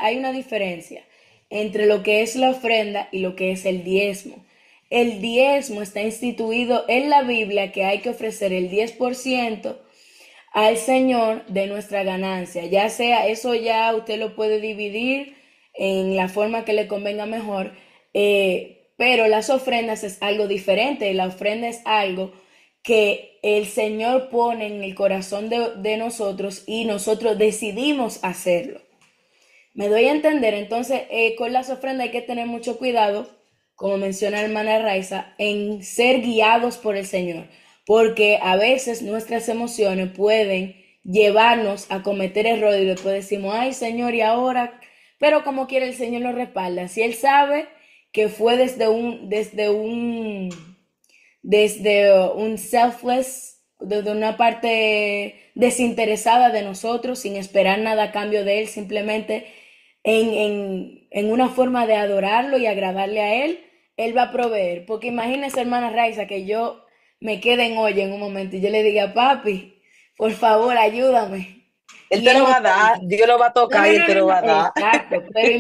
entre lo que es la ofrenda y lo que es el diezmo. El diezmo está instituido en la Biblia que hay que ofrecer el 10% al Señor de nuestra ganancia. Ya sea, eso ya usted lo puede dividir en la forma que le convenga mejor, pero las ofrendas es algo diferente. La ofrenda es algo que el Señor pone en el corazón de nosotros y nosotros decidimos hacerlo. Me doy a entender, entonces con las ofrendas hay que tener mucho cuidado, como menciona la hermana Raiza, en ser guiados por el Señor, porque a veces nuestras emociones pueden llevarnos a cometer errores y después decimos, ay Señor, y ahora, pero como quiere el Señor nos respalda. Si Él sabe que fue desde un selfless, desde una parte desinteresada de nosotros, sin esperar nada a cambio de Él, simplemente en una forma de adorarlo y agradarle a Él, Él va a proveer. Porque imagínese, hermana Raiza, que yo me quede en olla en un momento y yo le diga, papi, por favor, ayúdame. Él Y te Él lo no va a dar, Dios lo va a no, tocar no, y él no, te no, lo no, va a dar. exacto, pero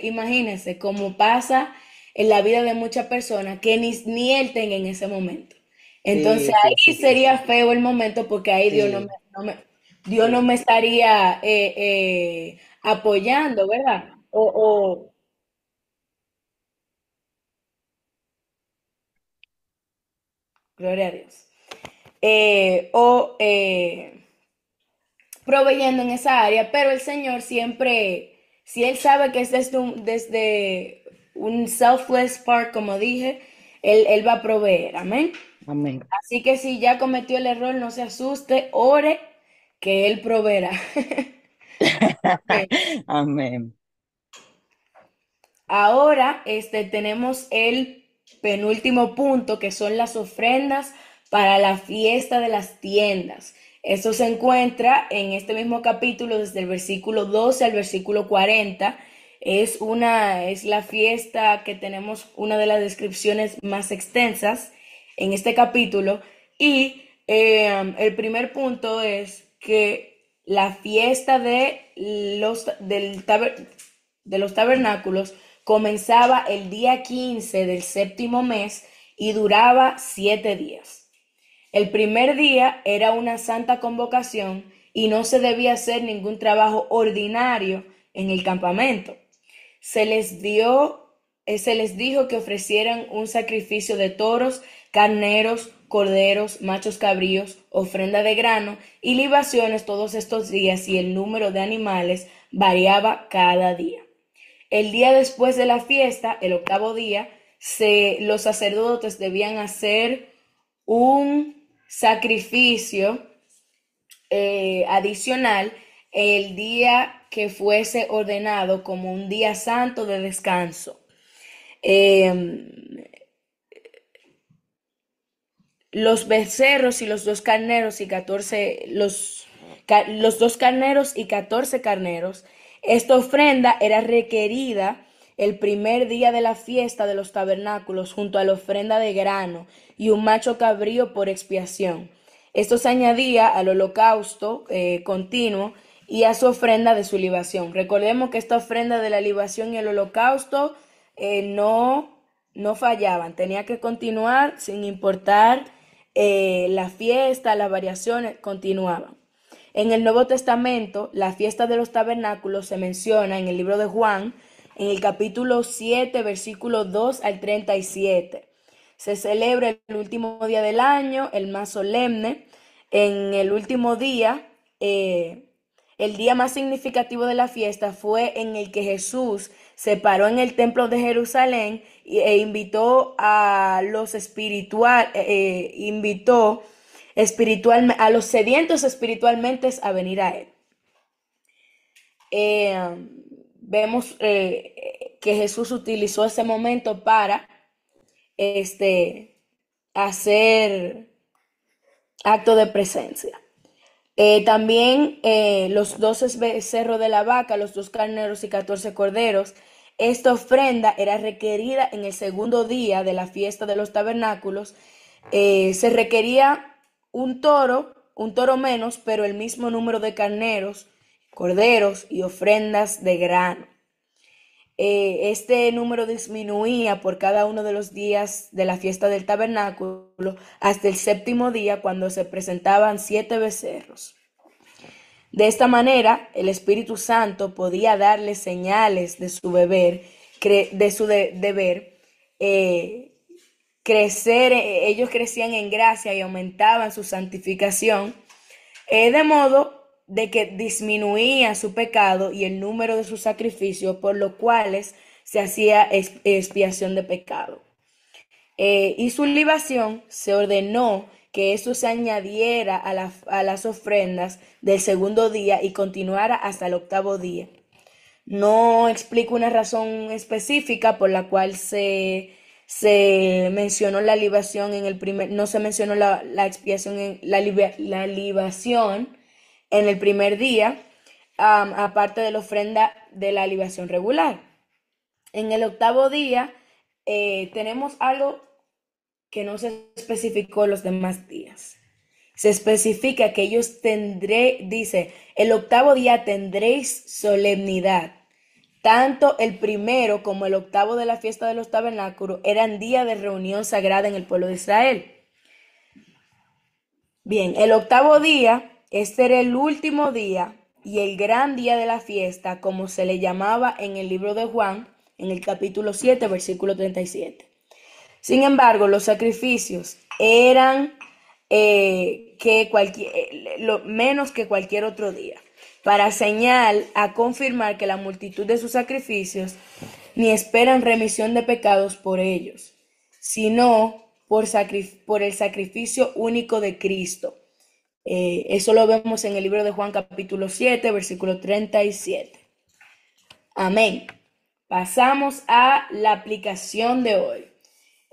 imagínese cómo pasa en la vida de muchas personas que ni él tenga en ese momento. Entonces Sí, sí, ahí sí, sí, sería sí. feo el momento porque ahí Sí, Dios no sí. me estaría apoyando, ¿verdad? Gloria a Dios. Proveyendo en esa área, pero el Señor siempre, si Él sabe que es desde un selfless part, como dije, Él va a proveer, amén. Amén. Así que si ya cometió el error, no se asuste, ore que Él proveerá. Amén. Ahora, tenemos el penúltimo punto, que son las ofrendas para la fiesta de las tiendas. Esto se encuentra en este mismo capítulo, desde el versículo 12 al versículo 40. Es la fiesta que tenemos una de las descripciones más extensas en este capítulo. Y el primer punto es que la fiesta de los tabernáculos comenzaba el día 15 del séptimo mes y duraba 7 días. El primer día era una santa convocación y no se debía hacer ningún trabajo ordinario en el campamento. Se les dio se les dijo que ofrecieran un sacrificio de toros, carneros, corderos, machos cabríos, ofrenda de grano y libaciones todos estos días, y el número de animales variaba cada día. El día después de la fiesta, el octavo día, los sacerdotes debían hacer un sacrificio adicional el día que fuese ordenado como un día santo de descanso. Los becerros y los dos carneros y 14, los dos carneros y 14 carneros. Esta ofrenda era requerida el primer día de la fiesta de los tabernáculos junto a la ofrenda de grano y un macho cabrío por expiación. Esto se añadía al holocausto continuo y a su ofrenda de su libación. Recordemos que esta ofrenda de la libación y el holocausto no fallaban, tenía que continuar sin importar la fiesta, las variaciones continuaban. En el Nuevo Testamento, la fiesta de los tabernáculos se menciona en el libro de Juan, en el capítulo 7, versículos 2 al 37. Se celebra el último día del año, el más solemne. En el último día, el día más significativo de la fiesta fue en el que Jesús se paró en el templo de Jerusalén e invitó a los a los sedientos espiritualmente a venir a él. Vemos que Jesús utilizó ese momento para hacer acto de presencia. También los 12 becerros de la vaca, los 2 carneros y 14 corderos. Esta ofrenda era requerida en el segundo día de la fiesta de los tabernáculos. Se requería un toro menos, pero el mismo número de carneros, corderos y ofrendas de grano. Este número disminuía por cada uno de los días de la fiesta del tabernáculo hasta el séptimo día, cuando se presentaban 7 becerros. De esta manera, el Espíritu Santo podía darles señales de su deber crecer. Ellos crecían en gracia y aumentaban su santificación, de modo de que disminuía su pecado y el número de sus sacrificios, por los cuales se hacía expiación de pecado. Y su libación se ordenó que eso se añadiera a las ofrendas del segundo día y continuara hasta el octavo día. No explico una razón específica por la cual se mencionó la libación en el primer, no se mencionó la expiación la libación en el primer día, aparte de la ofrenda de la libación regular. En el octavo día tenemos algo que no se especificó los demás días. Se especifica que ellos dice, el octavo día tendréis solemnidad. Tanto el primero como el octavo de la fiesta de los tabernáculos eran día de reunión sagrada en el pueblo de Israel. Bien, el octavo día, este era el último día y el gran día de la fiesta, como se le llamaba en el libro de Juan, en el capítulo 7, versículo 37. Sin embargo, los sacrificios eran menos que cualquier otro día, para señal a confirmar que la multitud de sus sacrificios ni esperan remisión de pecados por ellos, sino por el sacrificio único de Cristo. Eso lo vemos en el libro de Juan capítulo 7, versículo 37. Amén. Pasamos a la aplicación de hoy.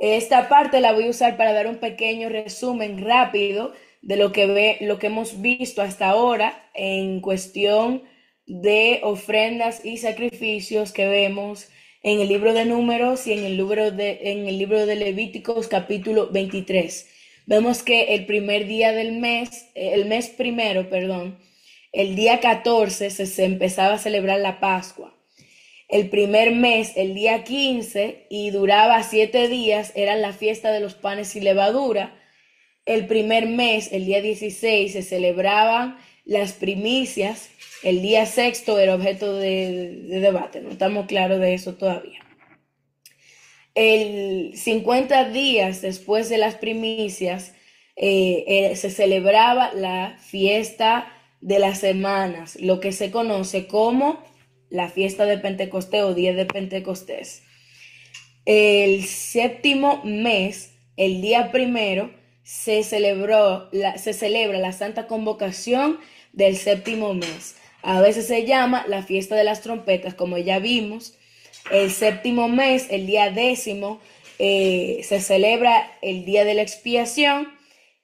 Esta parte la voy a usar para dar un pequeño resumen rápido de lo que hemos visto hasta ahora en cuestión de ofrendas y sacrificios que vemos en el libro de Números y en el libro de Levíticos capítulo 23. Vemos que el primer día del mes, el día 14 se empezaba a celebrar la Pascua. El primer mes, el día 15, y duraba 7 días, era la fiesta de los panes sin levadura. El primer mes, el día 16, se celebraban las primicias. El día sexto era objeto de debate, no estamos claros de eso todavía. el 50 días después de las primicias, se celebraba la fiesta de las semanas, lo que se conoce como la fiesta de Pentecostés o día de Pentecostés. El séptimo mes, el día primero, se celebra la Santa Convocación del séptimo mes. A veces se llama la fiesta de las trompetas, como ya vimos. El séptimo mes, el día décimo, se celebra el día de la expiación,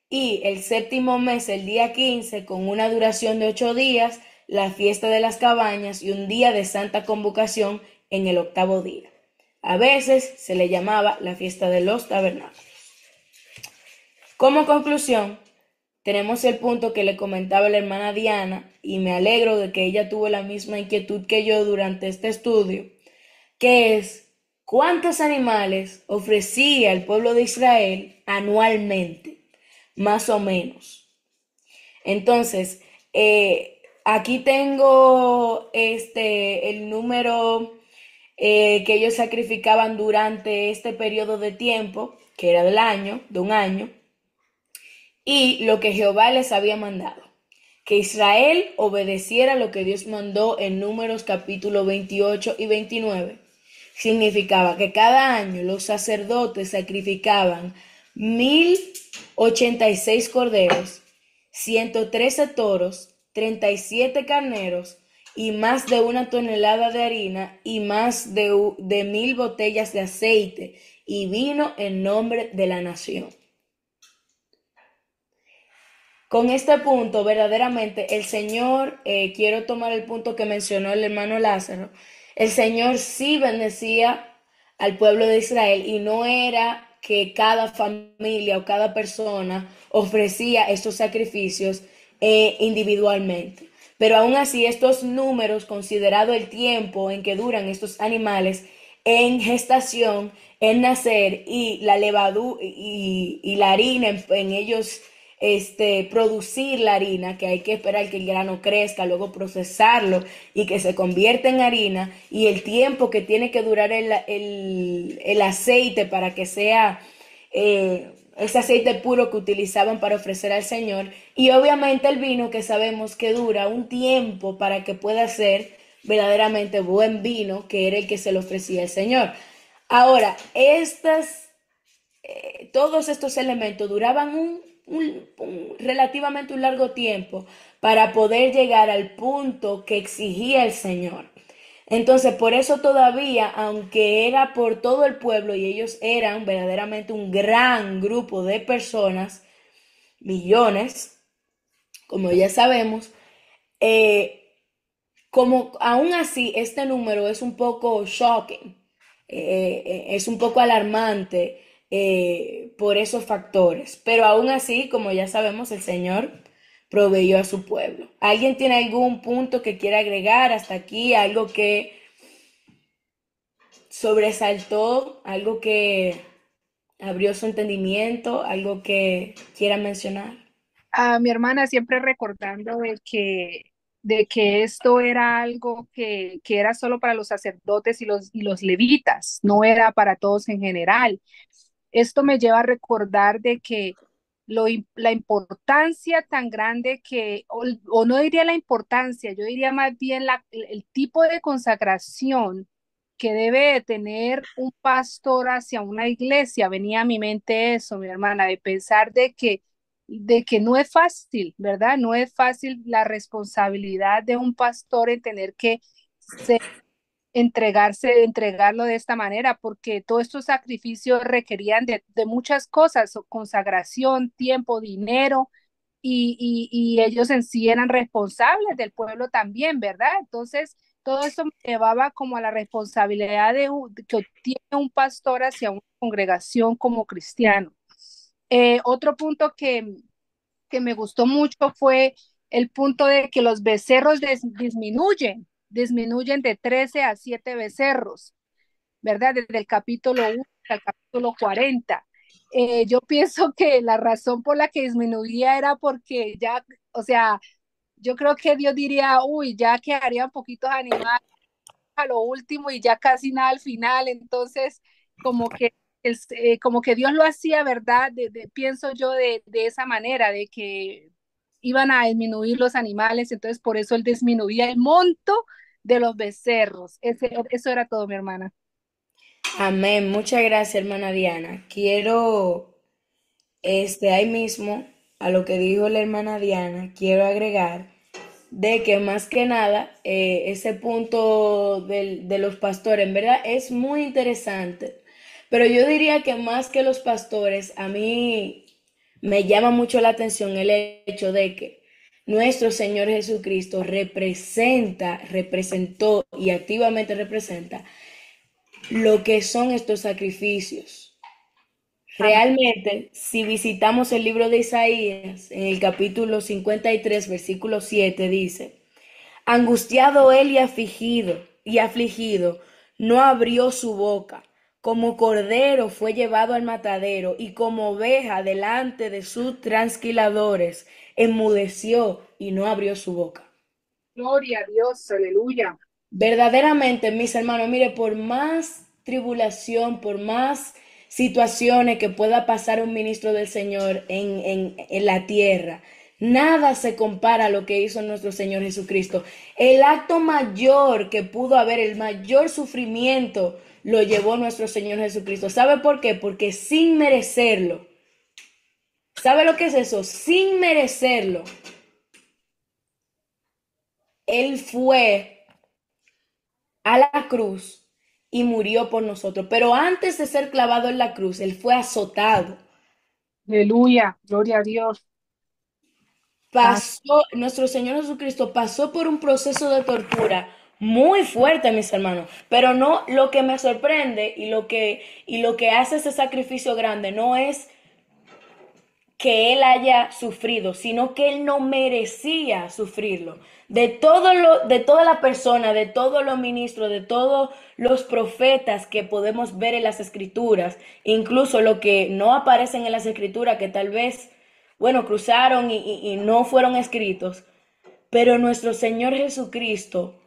y el séptimo mes, el día 15, con una duración de 8 días, la fiesta de las cabañas y un día de Santa Convocación en el octavo día. A veces se le llamaba la fiesta de los tabernáculos. Como conclusión, tenemos el punto que le comentaba la hermana Diana, y me alegro de que ella tuvo la misma inquietud que yo durante este estudio, que es cuántos animales ofrecía el pueblo de Israel anualmente, más o menos. Entonces, aquí tengo el número que ellos sacrificaban durante este periodo de tiempo, que era de un año, y lo que Jehová les había mandado, que Israel obedeciera lo que Dios mandó en Números capítulo 28 y 29. Significaba que cada año los sacerdotes sacrificaban 1086 corderos, 113 toros, 37 carneros, y más de 1 tonelada de harina, y más de 1000 botellas de aceite y vino en nombre de la nación. Con este punto, verdaderamente, el Señor, quiero tomar el punto que mencionó el hermano Lázaro, el Señor sí bendecía al pueblo de Israel, y no era que cada familia o cada persona ofrecía estos sacrificios individualmente. Pero aún así, estos números, considerado el tiempo en que duran estos animales en gestación, en nacer, y la levadura y la harina en ellos, producir la harina, que hay que esperar que el grano crezca, luego procesarlo y que se convierta en harina, y el tiempo que tiene que durar el aceite para que sea ese aceite puro que utilizaban para ofrecer al Señor, y obviamente el vino, que sabemos que dura un tiempo para que pueda ser verdaderamente buen vino, que era el que se le ofrecía al Señor. Ahora, todos estos elementos duraban relativamente un largo tiempo para poder llegar al punto que exigía el Señor. Entonces, por eso todavía, aunque era por todo el pueblo y ellos eran verdaderamente un gran grupo de personas, millones, como ya sabemos, como aún así este número es un poco shocking, es un poco alarmante por esos factores, pero aún así, como ya sabemos, el Señor proveyó a su pueblo. ¿Alguien tiene algún punto que quiera agregar hasta aquí? Algo que sobresaltó, algo que abrió su entendimiento, algo que quiera mencionar. A mi hermana siempre recordando de que esto era algo que era solo para los sacerdotes y los levitas, no era para todos en general. Esto me lleva a recordar de que la importancia tan grande o no diría la importancia, yo diría más bien el tipo de consagración que debe de tener un pastor hacia una iglesia. Venía a mi mente eso, mi hermana, de pensar de que no es fácil, ¿verdad? No es fácil la responsabilidad de un pastor en tener que entregarlo de esta manera, porque todos estos sacrificios requerían de muchas cosas: consagración, tiempo, dinero, y ellos en sí eran responsables del pueblo también, ¿verdad? Entonces, todo eso me llevaba como a la responsabilidad que tiene un pastor hacia una congregación como cristiano. Otro punto que me gustó mucho fue el punto de que los becerros disminuyen de 13 a 7 becerros, ¿verdad? Desde el capítulo 1 al capítulo 40. Yo pienso que la razón por la que disminuía era porque ya, o sea, yo creo que Dios diría, uy, ya quedarían poquitos animales a lo último y ya casi nada al final. Entonces, como que, como que Dios lo hacía, ¿verdad? Pienso yo de esa manera, de que iban a disminuir los animales, entonces por eso él disminuía el monto de los becerros. Eso era todo, mi hermana. Amén. Muchas gracias, hermana Diana. Quiero, ahí mismo, a lo que dijo la hermana Diana, quiero agregar de que más que nada, ese punto de los pastores, en verdad, es muy interesante. Pero yo diría que más que los pastores, a mí me llama mucho la atención el hecho de que nuestro Señor Jesucristo representó y activamente representa lo que son estos sacrificios. Amén. Realmente, si visitamos el libro de Isaías, en el capítulo 53, versículo 7, dice: angustiado él y afligido, no abrió su boca. Como cordero fue llevado al matadero, y como oveja delante de sus transquiladores, enmudeció y no abrió su boca. Gloria a Dios, aleluya. Verdaderamente, mis hermanos, mire, por más tribulación, por más situaciones que pueda pasar un ministro del Señor en la tierra, nada se compara a lo que hizo nuestro Señor Jesucristo. El acto mayor que pudo haber, el mayor sufrimiento, lo llevó nuestro Señor Jesucristo. ¿Sabe por qué? Porque sin merecerlo. ¿Sabe lo que es eso? Sin merecerlo. Él fue a la cruz y murió por nosotros. Pero antes de ser clavado en la cruz, él fue azotado. Aleluya, gloria a Dios. Nuestro Señor Jesucristo pasó por un proceso de tortura muy fuerte, mis hermanos. Pero no, lo que me sorprende y lo que hace ese sacrificio grande no es que él haya sufrido, sino que él no merecía sufrirlo. De toda la persona, de todos los ministros, de todos los profetas que podemos ver en las escrituras, incluso lo que no aparecen en las escrituras, que tal vez, bueno, cruzaron y no fueron escritos, pero nuestro Señor Jesucristo,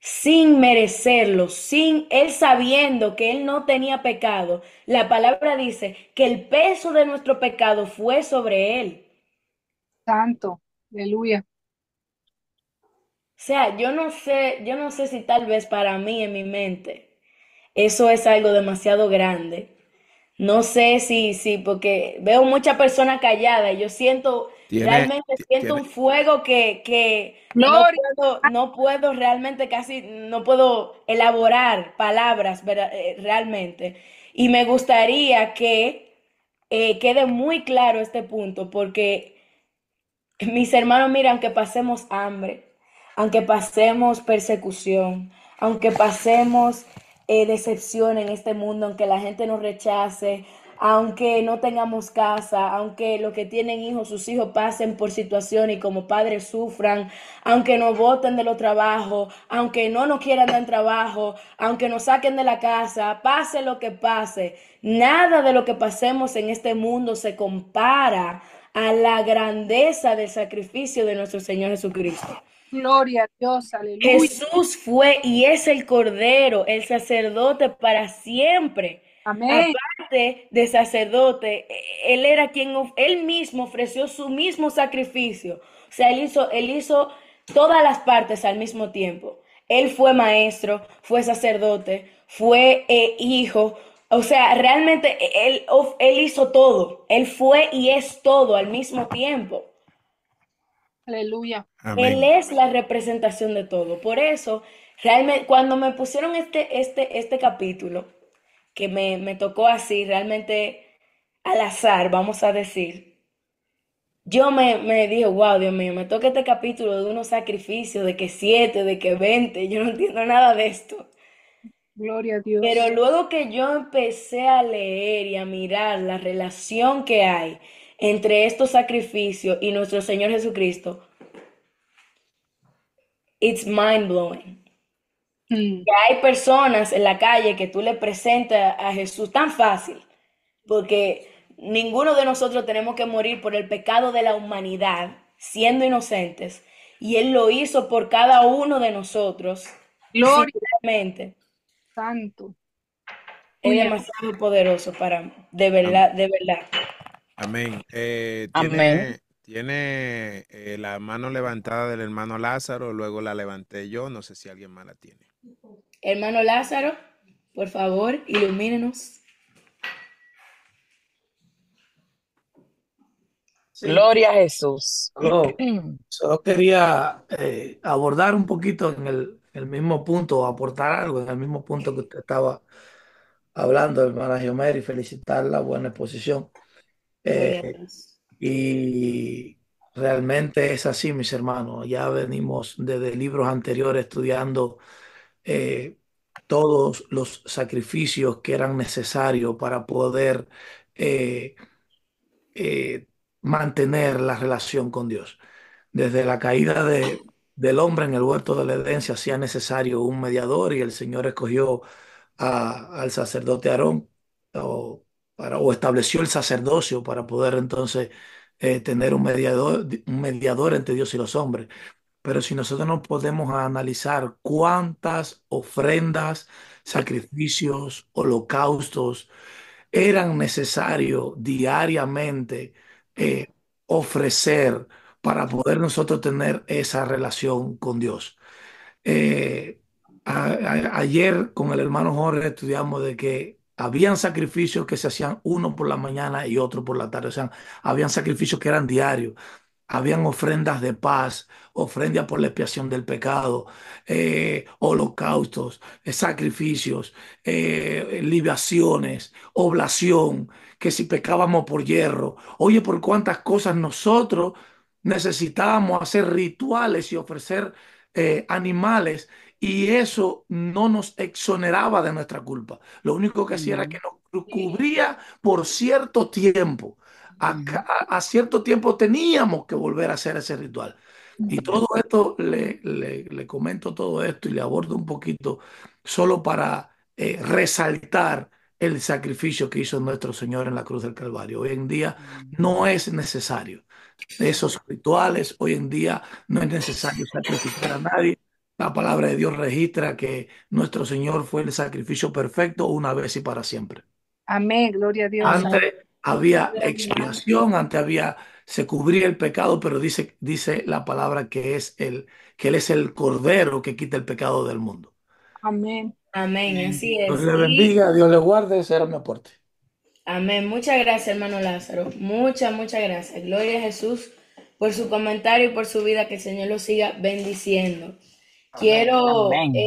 sin merecerlo, sin él sabiendo que él no tenía pecado, la palabra dice que el peso de nuestro pecado fue sobre él. Santo, aleluya. O sea, yo no sé si tal vez para mí en mi mente eso es algo demasiado grande. No sé porque veo muchas personas calladas y yo Tiene, realmente ti- siento tiene, un fuego que Gloria. no puedo realmente no puedo elaborar palabras realmente. Y me gustaría que quede muy claro este punto, porque mis hermanos, mira, aunque pasemos hambre, aunque pasemos persecución, aunque pasemos decepción en este mundo, aunque la gente nos rechace, aunque no tengamos casa, aunque los que tienen hijos, sus hijos pasen por situaciones y como padres sufran, aunque nos boten de los trabajos, aunque no nos quieran dar trabajo, aunque nos saquen de la casa, pase lo que pase, nada de lo que pasemos en este mundo se compara a la grandeza del sacrificio de nuestro Señor Jesucristo. Gloria a Dios, aleluya. Jesús fue y es el Cordero, el sacerdote para siempre. Amén. Aparte de sacerdote, él era él mismo ofreció su mismo sacrificio. O sea, él hizo todas las partes al mismo tiempo. Él fue maestro, fue sacerdote, fue hijo. O sea, realmente él hizo todo. Él fue y es todo al mismo tiempo. Aleluya. Él amén. es la representación de todo. Por eso, realmente, cuando me pusieron este capítulo, que me tocó así, realmente al azar, vamos a decir, me dije, wow, Dios mío, me toca este capítulo de unos sacrificios, de que 7, de que 20, yo no entiendo nada de esto. Gloria a Pero Dios. luego que yo empecé a leer y a mirar la relación que hay entre estos sacrificios y nuestro Señor Jesucristo, it's mind blowing. Mm. Hay personas en la calle que tú le presentas a Jesús tan fácil, porque ninguno de nosotros tenemos que morir por el pecado de la humanidad, siendo inocentes, y Él lo hizo por cada uno de nosotros, Gloria, sinceramente. Santo. es Muy demasiado poderoso para, de Am- verdad, de verdad. Amén. Amén. Tiene la mano levantada del hermano Lázaro, luego la levanté yo, no sé si alguien más la tiene. Hermano Lázaro, por favor, ilumínenos. Sí, Gloria a Jesús. solo quería abordar un poquito en el mismo punto, aportar algo en el mismo punto que usted estaba hablando, hermana Geomera, y felicitarla, buena exposición. Gloria a Eh, Dios. y realmente es así, mis hermanos. Ya venimos desde libros anteriores estudiando eh, todos los sacrificios que eran necesarios para poder eh, eh, mantener la relación con Dios. Desde la caída del hombre en el huerto del Edén se hacía necesario un mediador y el Señor escogió al sacerdote Aarón o estableció el sacerdocio para poder entonces tener un mediador entre Dios y los hombres. Pero si nosotros nos podemos analizar cuántas ofrendas, sacrificios, holocaustos, eran necesarios diariamente eh, ofrecer para poder nosotros tener esa relación con Dios. Eh, Ayer con el hermano Jorge estudiamos de que habían sacrificios que se hacían uno por la mañana y otro por la tarde, o sea, habían sacrificios que eran diarios. Habían ofrendas de paz, ofrendas por la expiación del pecado, holocaustos, sacrificios, libaciones, oblación, que si pecábamos por hierro. Oye, por cuántas cosas nosotros necesitábamos hacer rituales y ofrecer animales y eso no nos exoneraba de nuestra culpa. Lo único que hacía era que Amén. nos cubría por cierto tiempo. Ujú. A cierto tiempo teníamos que volver a hacer ese ritual. Y todo esto, le comento todo esto y le abordo un poquito solo para resaltar el sacrificio que hizo nuestro Señor en la cruz del Calvario. Hoy en día no es necesario esos rituales, hoy en día no es necesario sacrificar a nadie. La palabra de Dios registra que nuestro Señor fue el sacrificio perfecto una vez y para siempre. amén, gloria a Dios. Amén. Antes había expiación, antes había, se cubría el pecado, pero dice la palabra que Él es el Cordero que quita el pecado del mundo. Amén. Amén, Amén. así Dios es. le Y bendiga, Dios le guarde, ese era mi aporte. amén. Muchas gracias, hermano Lázaro. Muchas gracias. Gloria a Jesús por su comentario y por su vida. Que el Señor lo siga bendiciendo. Amén. Quiero, Amén.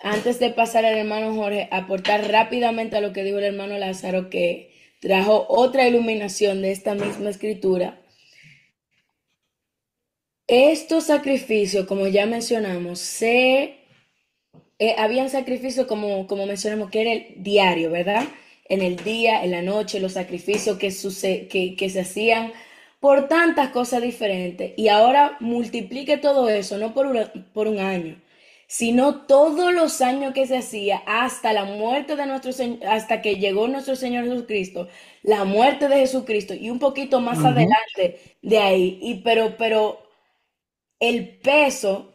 antes de pasar al hermano Jorge, aportar rápidamente a lo que dijo el hermano Lázaro, que trajo otra iluminación de esta misma escritura. Estos sacrificios, como ya mencionamos, habían sacrificios como mencionamos, que era el diario, ¿verdad? En el día, en la noche, los sacrificios que se hacían por tantas cosas diferentes. Y ahora multiplique todo eso, no por un año, sino todos los años que se hacía hasta la muerte de nuestro Señor, hasta que llegó nuestro Señor Jesucristo, la muerte de Jesucristo y un poquito más Ujú. adelante de ahí. Pero el peso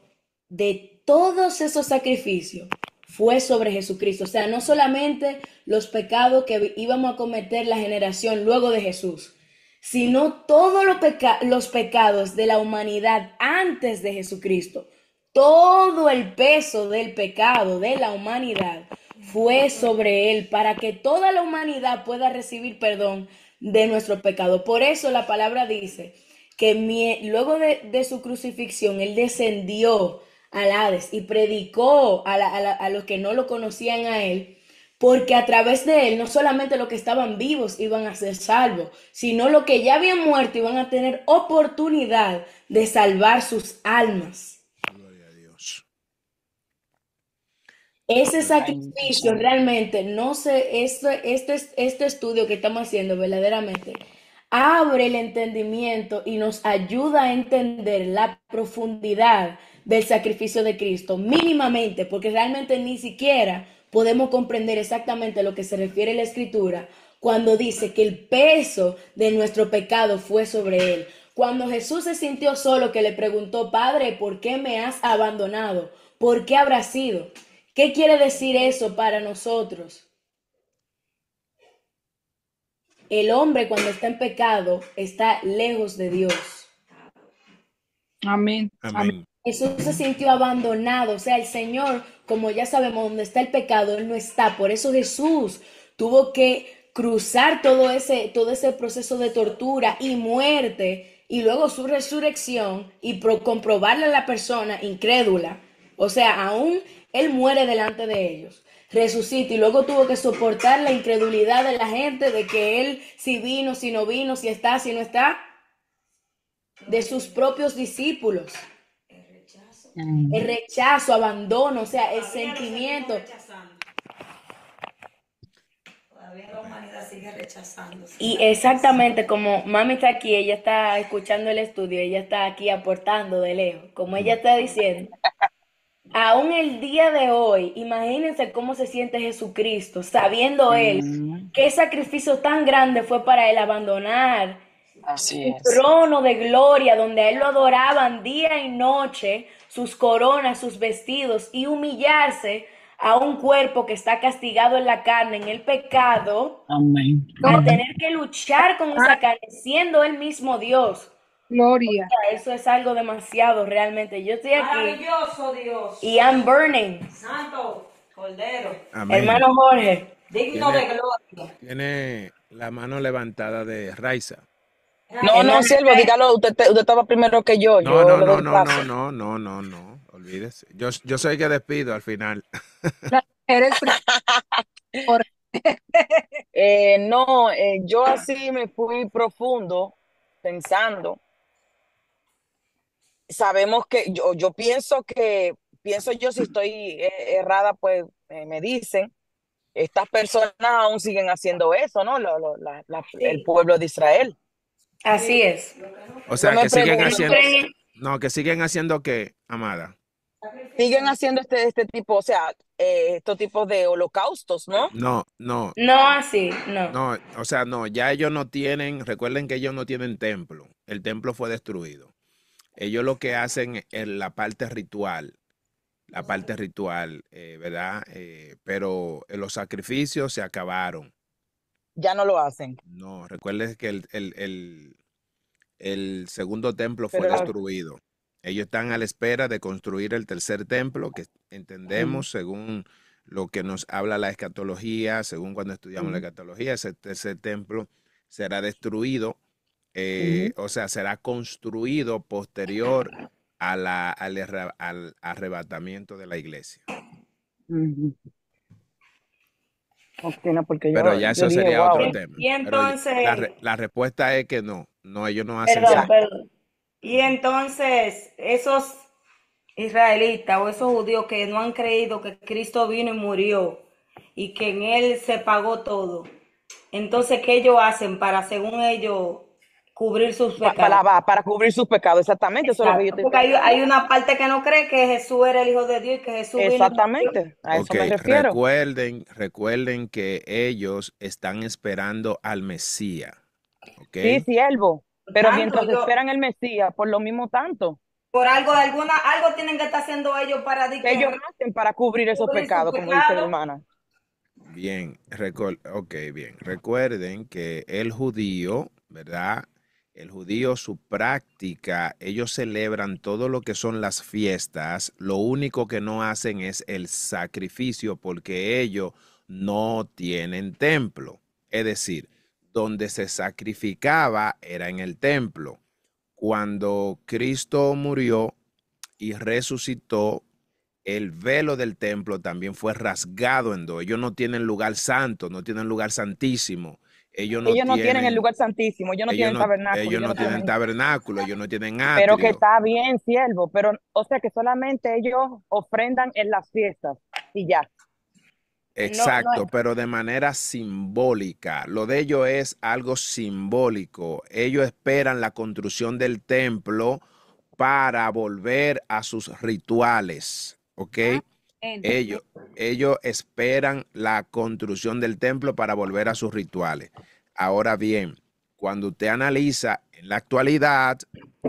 de todos esos sacrificios fue sobre Jesucristo. O sea, no solamente los pecados que íbamos a cometer la generación luego de Jesús, sino todos los pecados de la humanidad antes de Jesucristo. Todo el peso del pecado de la humanidad fue sobre él para que toda la humanidad pueda recibir perdón de nuestro pecado. Por eso la palabra dice que luego de su crucifixión, él descendió al Hades y predicó a los que no lo conocían a él, porque a través de él no solamente los que estaban vivos iban a ser salvos, sino los que ya habían muerto iban a tener oportunidad de salvar sus almas. Gloria a Dios. Ese Bendito sacrificio sea. realmente, no sé, este estudio que estamos haciendo verdaderamente abre el entendimiento y nos ayuda a entender la profundidad del sacrificio de Cristo, mínimamente, porque realmente ni siquiera podemos comprender exactamente a lo que se refiere la Escritura cuando dice que el peso de nuestro pecado fue sobre él. Cuando Jesús se sintió solo, que le preguntó, Padre, ¿por qué me has abandonado? ¿Por qué habrá sido? ¿Qué quiere decir eso para nosotros? El hombre cuando está en pecado está lejos de Dios. Amén. Amén. Amén. Jesús se sintió abandonado, o sea, el Señor, como ya sabemos, donde está el pecado, Él no está. Por eso Jesús tuvo que cruzar todo ese proceso de tortura y muerte, y luego su resurrección, y comprobarle a la persona incrédula. O sea, aún Él muere delante de ellos, resucita, y luego tuvo que soportar la incredulidad de la gente, de que Él si vino, si no vino, si está, si no está, de sus propios discípulos. El rechazo, abandono, o sea, el sentimiento. Todavía la humanidad sigue rechazando. Y exactamente como mami está aquí, ella está escuchando el estudio, ella está aquí aportando de lejos, como ella está diciendo. Aún el día de hoy, imagínense cómo se siente Jesucristo, sabiendo él qué sacrificio tan grande fue para él abandonar Así su es. trono de gloria, donde a él lo adoraban día y noche, sus coronas, sus vestidos, y humillarse a un cuerpo que está castigado en la carne, en el pecado, Amén. a tener que luchar con esa carne, siendo él mismo Dios. Gloria. Eso es algo demasiado realmente. Yo estoy aquí Maravilloso Dios. y I'm burning. Santo Cordero. Amén. Hermano Jorge, Digno de gloria. Tiene la mano levantada de Raiza. No, siervo, dígalo, usted estaba primero que yo. No, Yo no, le no, doy no, paso. no. Olvídese. Yo soy el que despido al final. Eres por No, yo así me fui profundo pensando. Sabemos que yo pienso yo si estoy errada, pues me dicen, estas personas aún siguen haciendo eso, ¿no? El pueblo de Israel. así es. O sea, me que siguen pregunto, haciendo. No, que siguen haciendo ¿qué, amada? siguen haciendo este tipo, o sea, estos tipos de holocaustos, ¿no? No, No así, no. no, o sea, no, ya ellos no tienen, recuerden que ellos no tienen templo. El templo fue destruido. Ellos lo que hacen es la parte ritual, ¿verdad? Pero los sacrificios se acabaron. Ya no lo hacen. No, recuerden que el segundo templo fue Pero destruido. Ellos están a la espera de construir el tercer templo, que entendemos según lo que nos habla la escatología, según cuando estudiamos la escatología, ese tercer templo será destruido, o sea, será construido posterior al arrebatamiento de la iglesia. Ok, no, porque Pero ya yo eso dije, sería wow. otro tema. Y entonces, Pero la respuesta es que no, ellos no hacen perdón. Y entonces, esos israelitas o esos judíos que no han creído que Cristo vino y murió y que en él se pagó todo, entonces, ¿qué ellos hacen para, según ellos, cubrir sus pecados? Para cubrir sus pecados, exactamente, eso es lo que yo Exacto, estoy porque pensando. hay una parte que no cree que Jesús era el Hijo de Dios y que Jesús vino y murió. Exactamente, a eso Ok, me refiero. recuerden que ellos están esperando al Mesías. ¿Ok? Sí, siervo, pero Tanto mientras yo- esperan el Mesías, por lo mismo tanto, Por algo, algo tienen que estar haciendo ellos para que ellos hacen para cubrir esos cubrir sus pecados, como dice la pecados. hermana. Bien, bien. Recuerden que el judío, ¿verdad? El judío, su práctica, ellos celebran todo lo que son las fiestas. Lo único que no hacen es el sacrificio porque ellos no tienen templo. Es decir, donde se sacrificaba era en el templo. Cuando Cristo murió y resucitó, el velo del templo también fue rasgado en dos. Ellos no tienen lugar santo, no tienen lugar santísimo. Ellos Ellos no tienen el lugar santísimo, ellos no tienen tabernáculo, ellos no tienen tabernáculo, ellos no tienen pero que atrio. está bien, siervo, pero o sea que solamente ellos ofrendan en las fiestas y ya. Exacto, pero de manera simbólica. Lo de ellos es algo simbólico. Ellos esperan la construcción del templo para volver a sus rituales, ¿ok? Ellos esperan la construcción del templo para volver a sus rituales. Ahora bien, cuando usted analiza en la actualidad,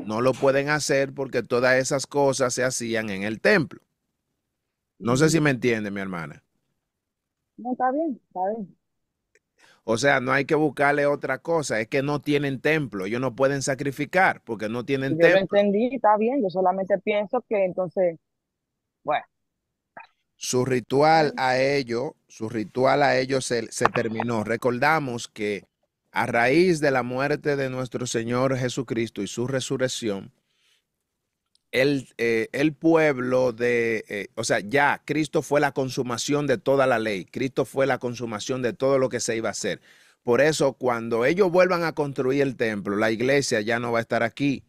no lo pueden hacer porque todas esas cosas se hacían en el templo. No sé si me entiende, mi hermana. No, está bien, está bien. O sea, no hay que buscarle otra cosa, es que no tienen templo, ellos no pueden sacrificar porque no tienen Yo lo templo. entendí, está bien, yo solamente pienso que entonces, bueno, Su ritual a ellos se terminó. Recordamos que a raíz de la muerte de nuestro Señor Jesucristo y su resurrección, el pueblo o sea, ya Cristo fue la consumación de toda la ley, Cristo fue la consumación de todo lo que se iba a hacer. Por eso, cuando ellos vuelvan a construir el templo, la iglesia ya no va a estar aquí.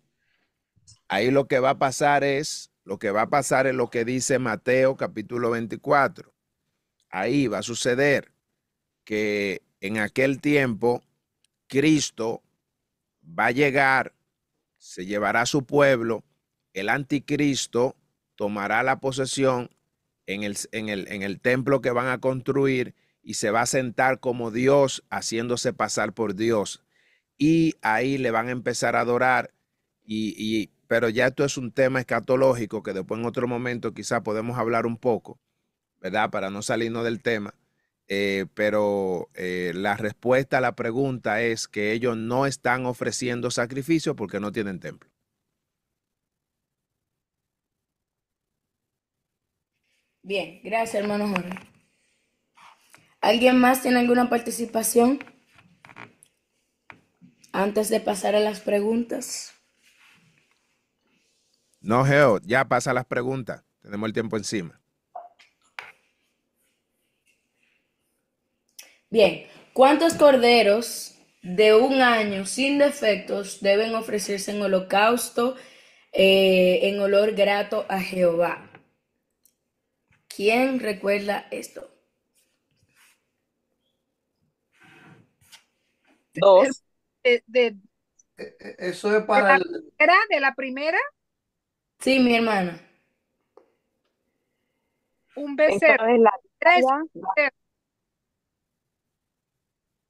Ahí lo que va a pasar es lo que dice Mateo capítulo 24. Ahí va a suceder que en aquel tiempo Cristo va a llegar, se llevará a su pueblo, el anticristo tomará la posesión en el templo que van a construir y se va a sentar como Dios, haciéndose pasar por Dios. Y ahí le van a empezar a adorar. Pero ya esto es un tema escatológico que después en otro momento quizá podemos hablar un poco, ¿verdad? Para no salirnos del tema. Pero la respuesta a la pregunta es que ellos no están ofreciendo sacrificio porque no tienen templo. Bien, gracias, hermano Jorge. ¿Alguien más tiene alguna participación antes de pasar a las preguntas? No, Geo, ya pasa las preguntas. Tenemos el tiempo encima. Bien, ¿cuántos corderos de un año sin defectos deben ofrecerse en holocausto en olor grato a Jehová? ¿Quién recuerda esto? 2, Eso es para el... de la primera, Sí, mi hermana. un esto becerro. es la Tres talla, becerros.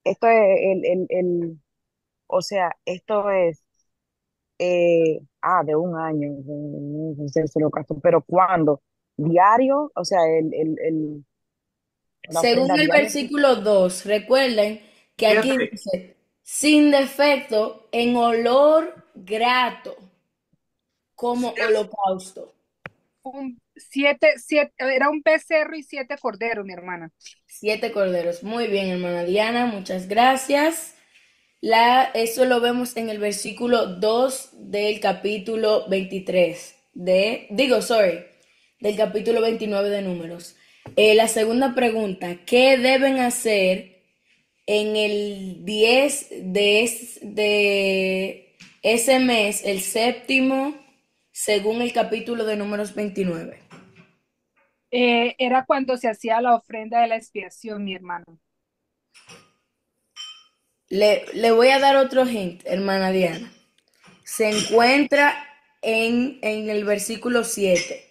esto es o sea, esto es, de un año, se lo caso, pero ¿cuándo? ¿Diario? O sea, la Según ofrenda el diaria. versículo 2, recuerden que aquí Fíjate, dice, sin defecto, en olor grato, como holocausto. Era un becerro y 7 corderos, mi hermana. 7 corderos. Muy bien, hermana Diana, muchas gracias. Eso lo vemos en el versículo 2 del capítulo 23 del capítulo 29 de Números. La segunda pregunta, ¿qué deben hacer en el 10 de ese mes, el séptimo, según el capítulo de Números 29? Era cuando se hacía la ofrenda de la expiación, mi hermano. Le voy a dar otro hint, hermana Diana. Se encuentra en el versículo 7.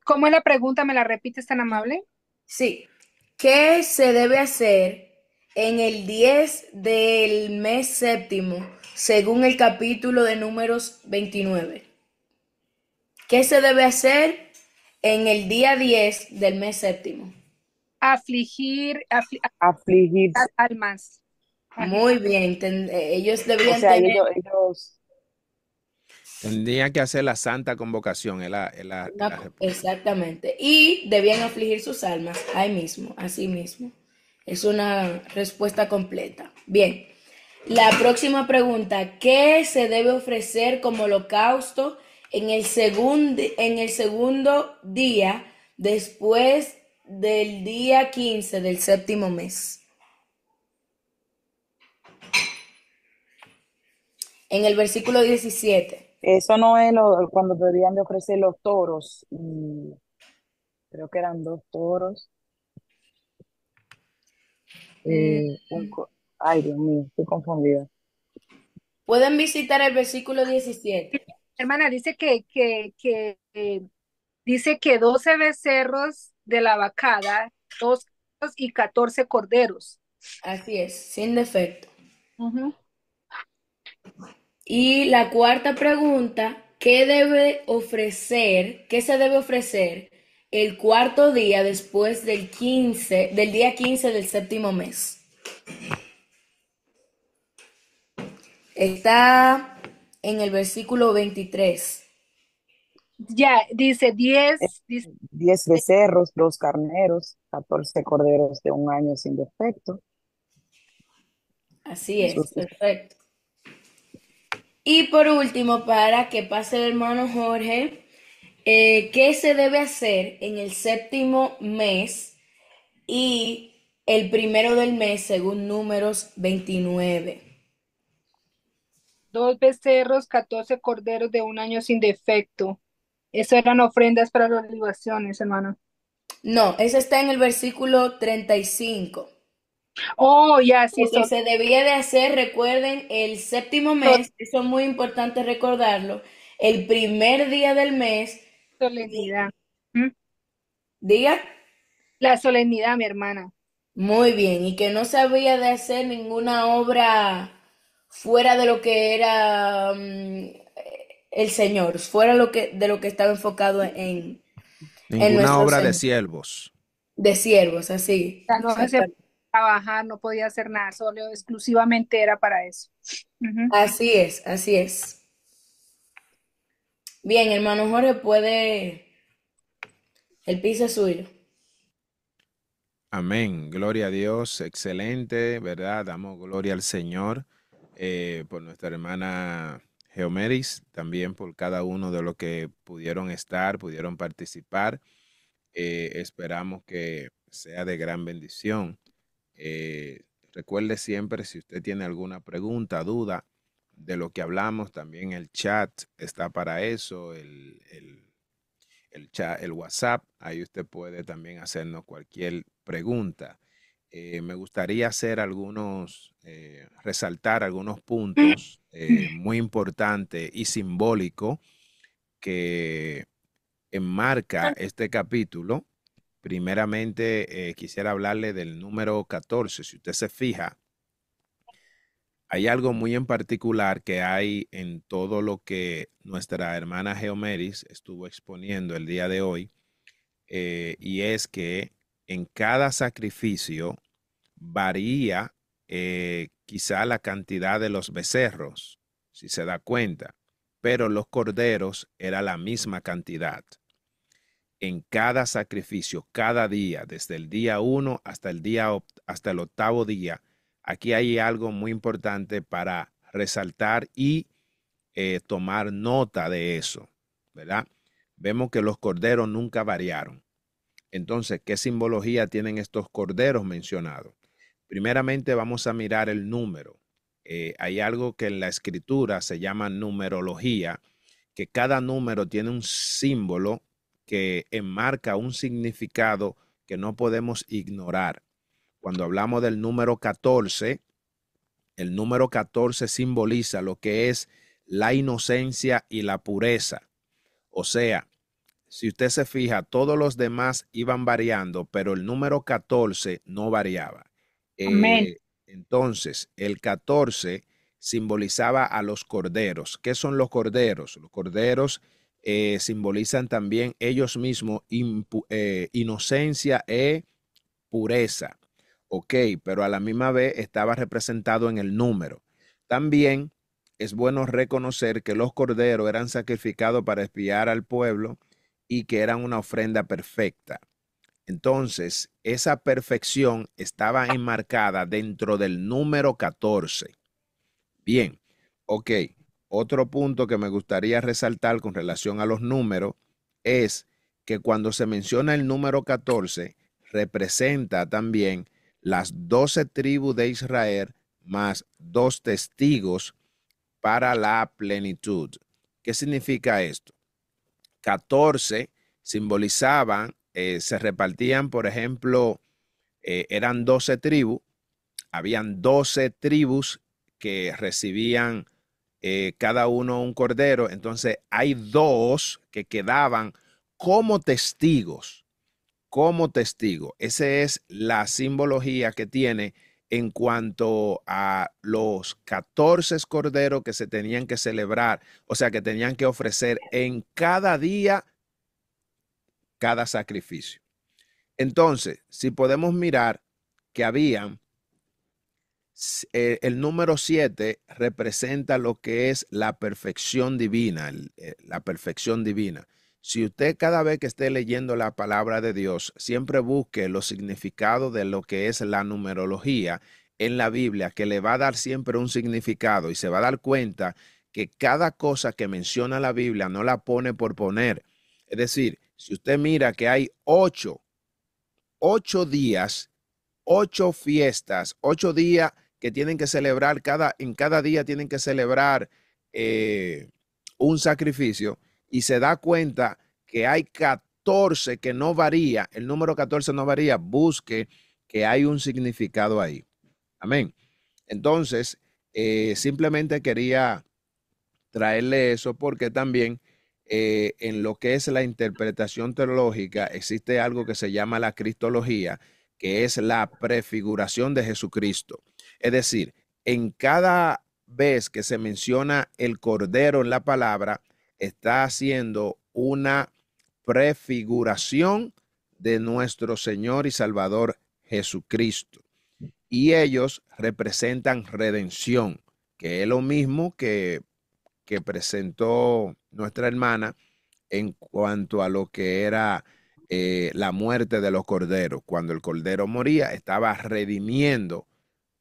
¿Cómo es la pregunta? ¿Me la repites tan amable? Sí. ¿Qué se debe hacer en el 10 del mes séptimo, según el capítulo de Números 29? ¿Qué se debe hacer en el día 10 del mes séptimo? Afligir Afligir, las almas. Muy bien. Ellos o debían sea, tener ellos, Tendría que hacer la santa convocación. exactamente. Y debían afligir sus almas ahí mismo, así mismo. Es una respuesta completa. Bien. La próxima pregunta, ¿qué se debe ofrecer como holocausto en el segundo día después del día 15 del séptimo mes? En el versículo 17. eso no es cuando debían de ofrecer los toros, y creo que eran 2 toros, Mm, ay, Dios mío, estoy confundida. Pueden visitar el versículo 17. Hermana, dice que 12 becerros de la vacada, 2 y 14 corderos. Así es, sin defecto. Ujú. Y la cuarta pregunta, ¿qué se debe ofrecer el cuarto día después del día 15 del séptimo mes. Está en el versículo 23. Ya, dice 10, Eh, dice, 10 becerros, 2 carneros, 14 corderos de un año sin defecto. Así es, Sus- perfecto. Y por último, para que pase el hermano Jorge, ¿qué se debe hacer en el séptimo mes y el primero del mes según Números 29? 2 becerros, 14 corderos de un año sin defecto. Eso eran ofrendas para las libaciones, hermano. No, ese está en el versículo 35. Oh, ya, sí, Lo que se debía de hacer, recuerden, el séptimo mes, eso es muy importante recordarlo, el primer día del mes, solemnidad. ¿Mm? diga, La solemnidad, mi hermana. muy bien, y que no se había de hacer ninguna obra fuera de lo que era el Señor, fuera de lo que estaba enfocado en Ninguna nuestro obra de Señor, siervos. de siervos, así, Ya no se podía exactamente. trabajar, no podía hacer nada, solo exclusivamente era para eso. Ujú. Así es, así es. Bien, hermano Jorge, el piso es suyo. Amén. Gloria a Dios. Excelente, ¿verdad? Damos gloria al Señor por nuestra hermana Geomeris, también por cada uno de los que pudieron estar, pudieron participar. Esperamos que sea de gran bendición. Eh, Recuerde siempre, si usted tiene alguna pregunta, duda de lo que hablamos, también el chat está para eso, el chat, el WhatsApp, ahí usted puede también hacernos cualquier pregunta. Me gustaría hacer resaltar algunos puntos muy importantes y simbólicos que enmarca este capítulo. Primeramente, quisiera hablarle del número 14. Si usted se fija, hay algo muy en particular que hay en todo lo que nuestra hermana Geomeris estuvo exponiendo el día de hoy, y es que en cada sacrificio varía quizá la cantidad de los becerros, si se da cuenta, pero los corderos era la misma cantidad en cada sacrificio, cada día, desde el día 1 hasta hasta el octavo día. Aquí hay algo muy importante para resaltar y tomar nota de eso, ¿verdad? Vemos que los corderos nunca variaron. Entonces, ¿qué simbología tienen estos corderos mencionados? Primeramente vamos a mirar el número. Hay algo que en la escritura se llama numerología, que cada número tiene un símbolo que enmarca un significado que no podemos ignorar. Cuando hablamos del número 14, el número 14 simboliza lo que es la inocencia y la pureza. O sea, si usted se fija, todos los demás iban variando, pero el número 14 no variaba. Amén. Entonces, el 14 simbolizaba a los corderos. ¿Qué son los corderos? Los corderos simbolizan también ellos mismos inocencia e pureza. Ok, pero a la misma vez estaba representado en el número. También es bueno reconocer que los corderos eran sacrificados para expiar al pueblo y que eran una ofrenda perfecta. Entonces, esa perfección estaba enmarcada dentro del número 14. Bien, ok. Otro punto que me gustaría resaltar con relación a los números es que cuando se menciona el número 14, representa también las 12 tribus de Israel más 2 testigos para la plenitud. ¿Qué significa esto? 14 simbolizaban, se repartían, por ejemplo, eran 12 tribus, habían 12 tribus que recibían cada uno un cordero, entonces hay 2 que quedaban como testigos, como testigo. Esa es la simbología que tiene en cuanto a los 14 corderos que se tenían que celebrar, o sea, que tenían que ofrecer en cada día cada sacrificio. Entonces, si podemos mirar que había, el número 7 representa lo que es la perfección divina, la perfección divina. Si usted cada vez que esté leyendo la palabra de Dios, siempre busque los significados de lo que es la numerología en la Biblia, que le va a dar siempre un significado y se va a dar cuenta que cada cosa que menciona la Biblia no la pone por poner. Es decir, si usted mira que hay 8 días, 8 fiestas, 8 días que tienen que celebrar, en cada día tienen que celebrar un sacrificio, y se da cuenta que hay 14 que no varía, el número 14 no varía, busque que hay un significado ahí. Amén. Entonces, simplemente quería traerle eso porque también en lo que es la interpretación teológica existe algo que se llama la cristología, que es la prefiguración de Jesucristo. Es decir, en cada vez que se menciona el Cordero en la palabra, está haciendo una prefiguración de nuestro Señor y Salvador Jesucristo. Y ellos representan redención, que es lo mismo que presentó nuestra hermana en cuanto a lo que era la muerte de los corderos. Cuando el cordero moría, estaba redimiendo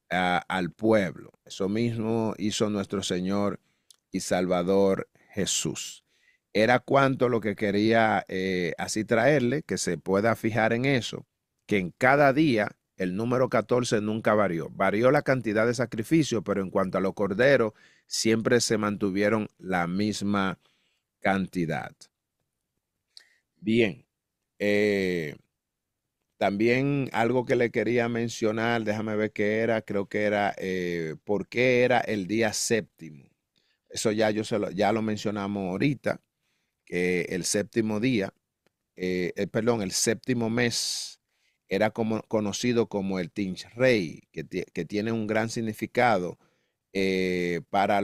al pueblo. Eso mismo hizo nuestro Señor y Salvador Jesús. Era cuanto lo que quería así traerle, que se pueda fijar en eso, que en cada día el número 14 nunca varió. Varió la cantidad de sacrificios, pero en cuanto a los corderos, siempre se mantuvieron la misma cantidad. Bien, también algo que le quería mencionar, déjame ver qué era, creo que era por qué era el día séptimo. Eso ya ya lo mencionamos ahorita, que el séptimo día, perdón, el séptimo mes era conocido como el Tishrei, que tiene un gran significado para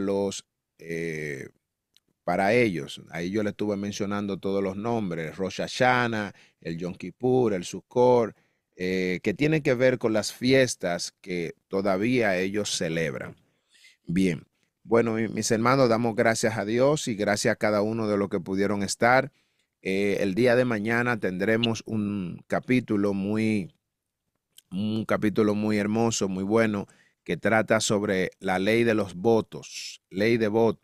para ellos. Ahí yo le estuve mencionando todos los nombres: Rosh Hashanah, el Yom Kippur, el Sukkot, que tienen que ver con las fiestas que todavía ellos celebran. Bien, bueno, mis hermanos, damos gracias a Dios y gracias a cada uno de los que pudieron estar. El día de mañana tendremos un capítulo muy hermoso, muy bueno, que trata sobre la ley de los votos, ley de votos.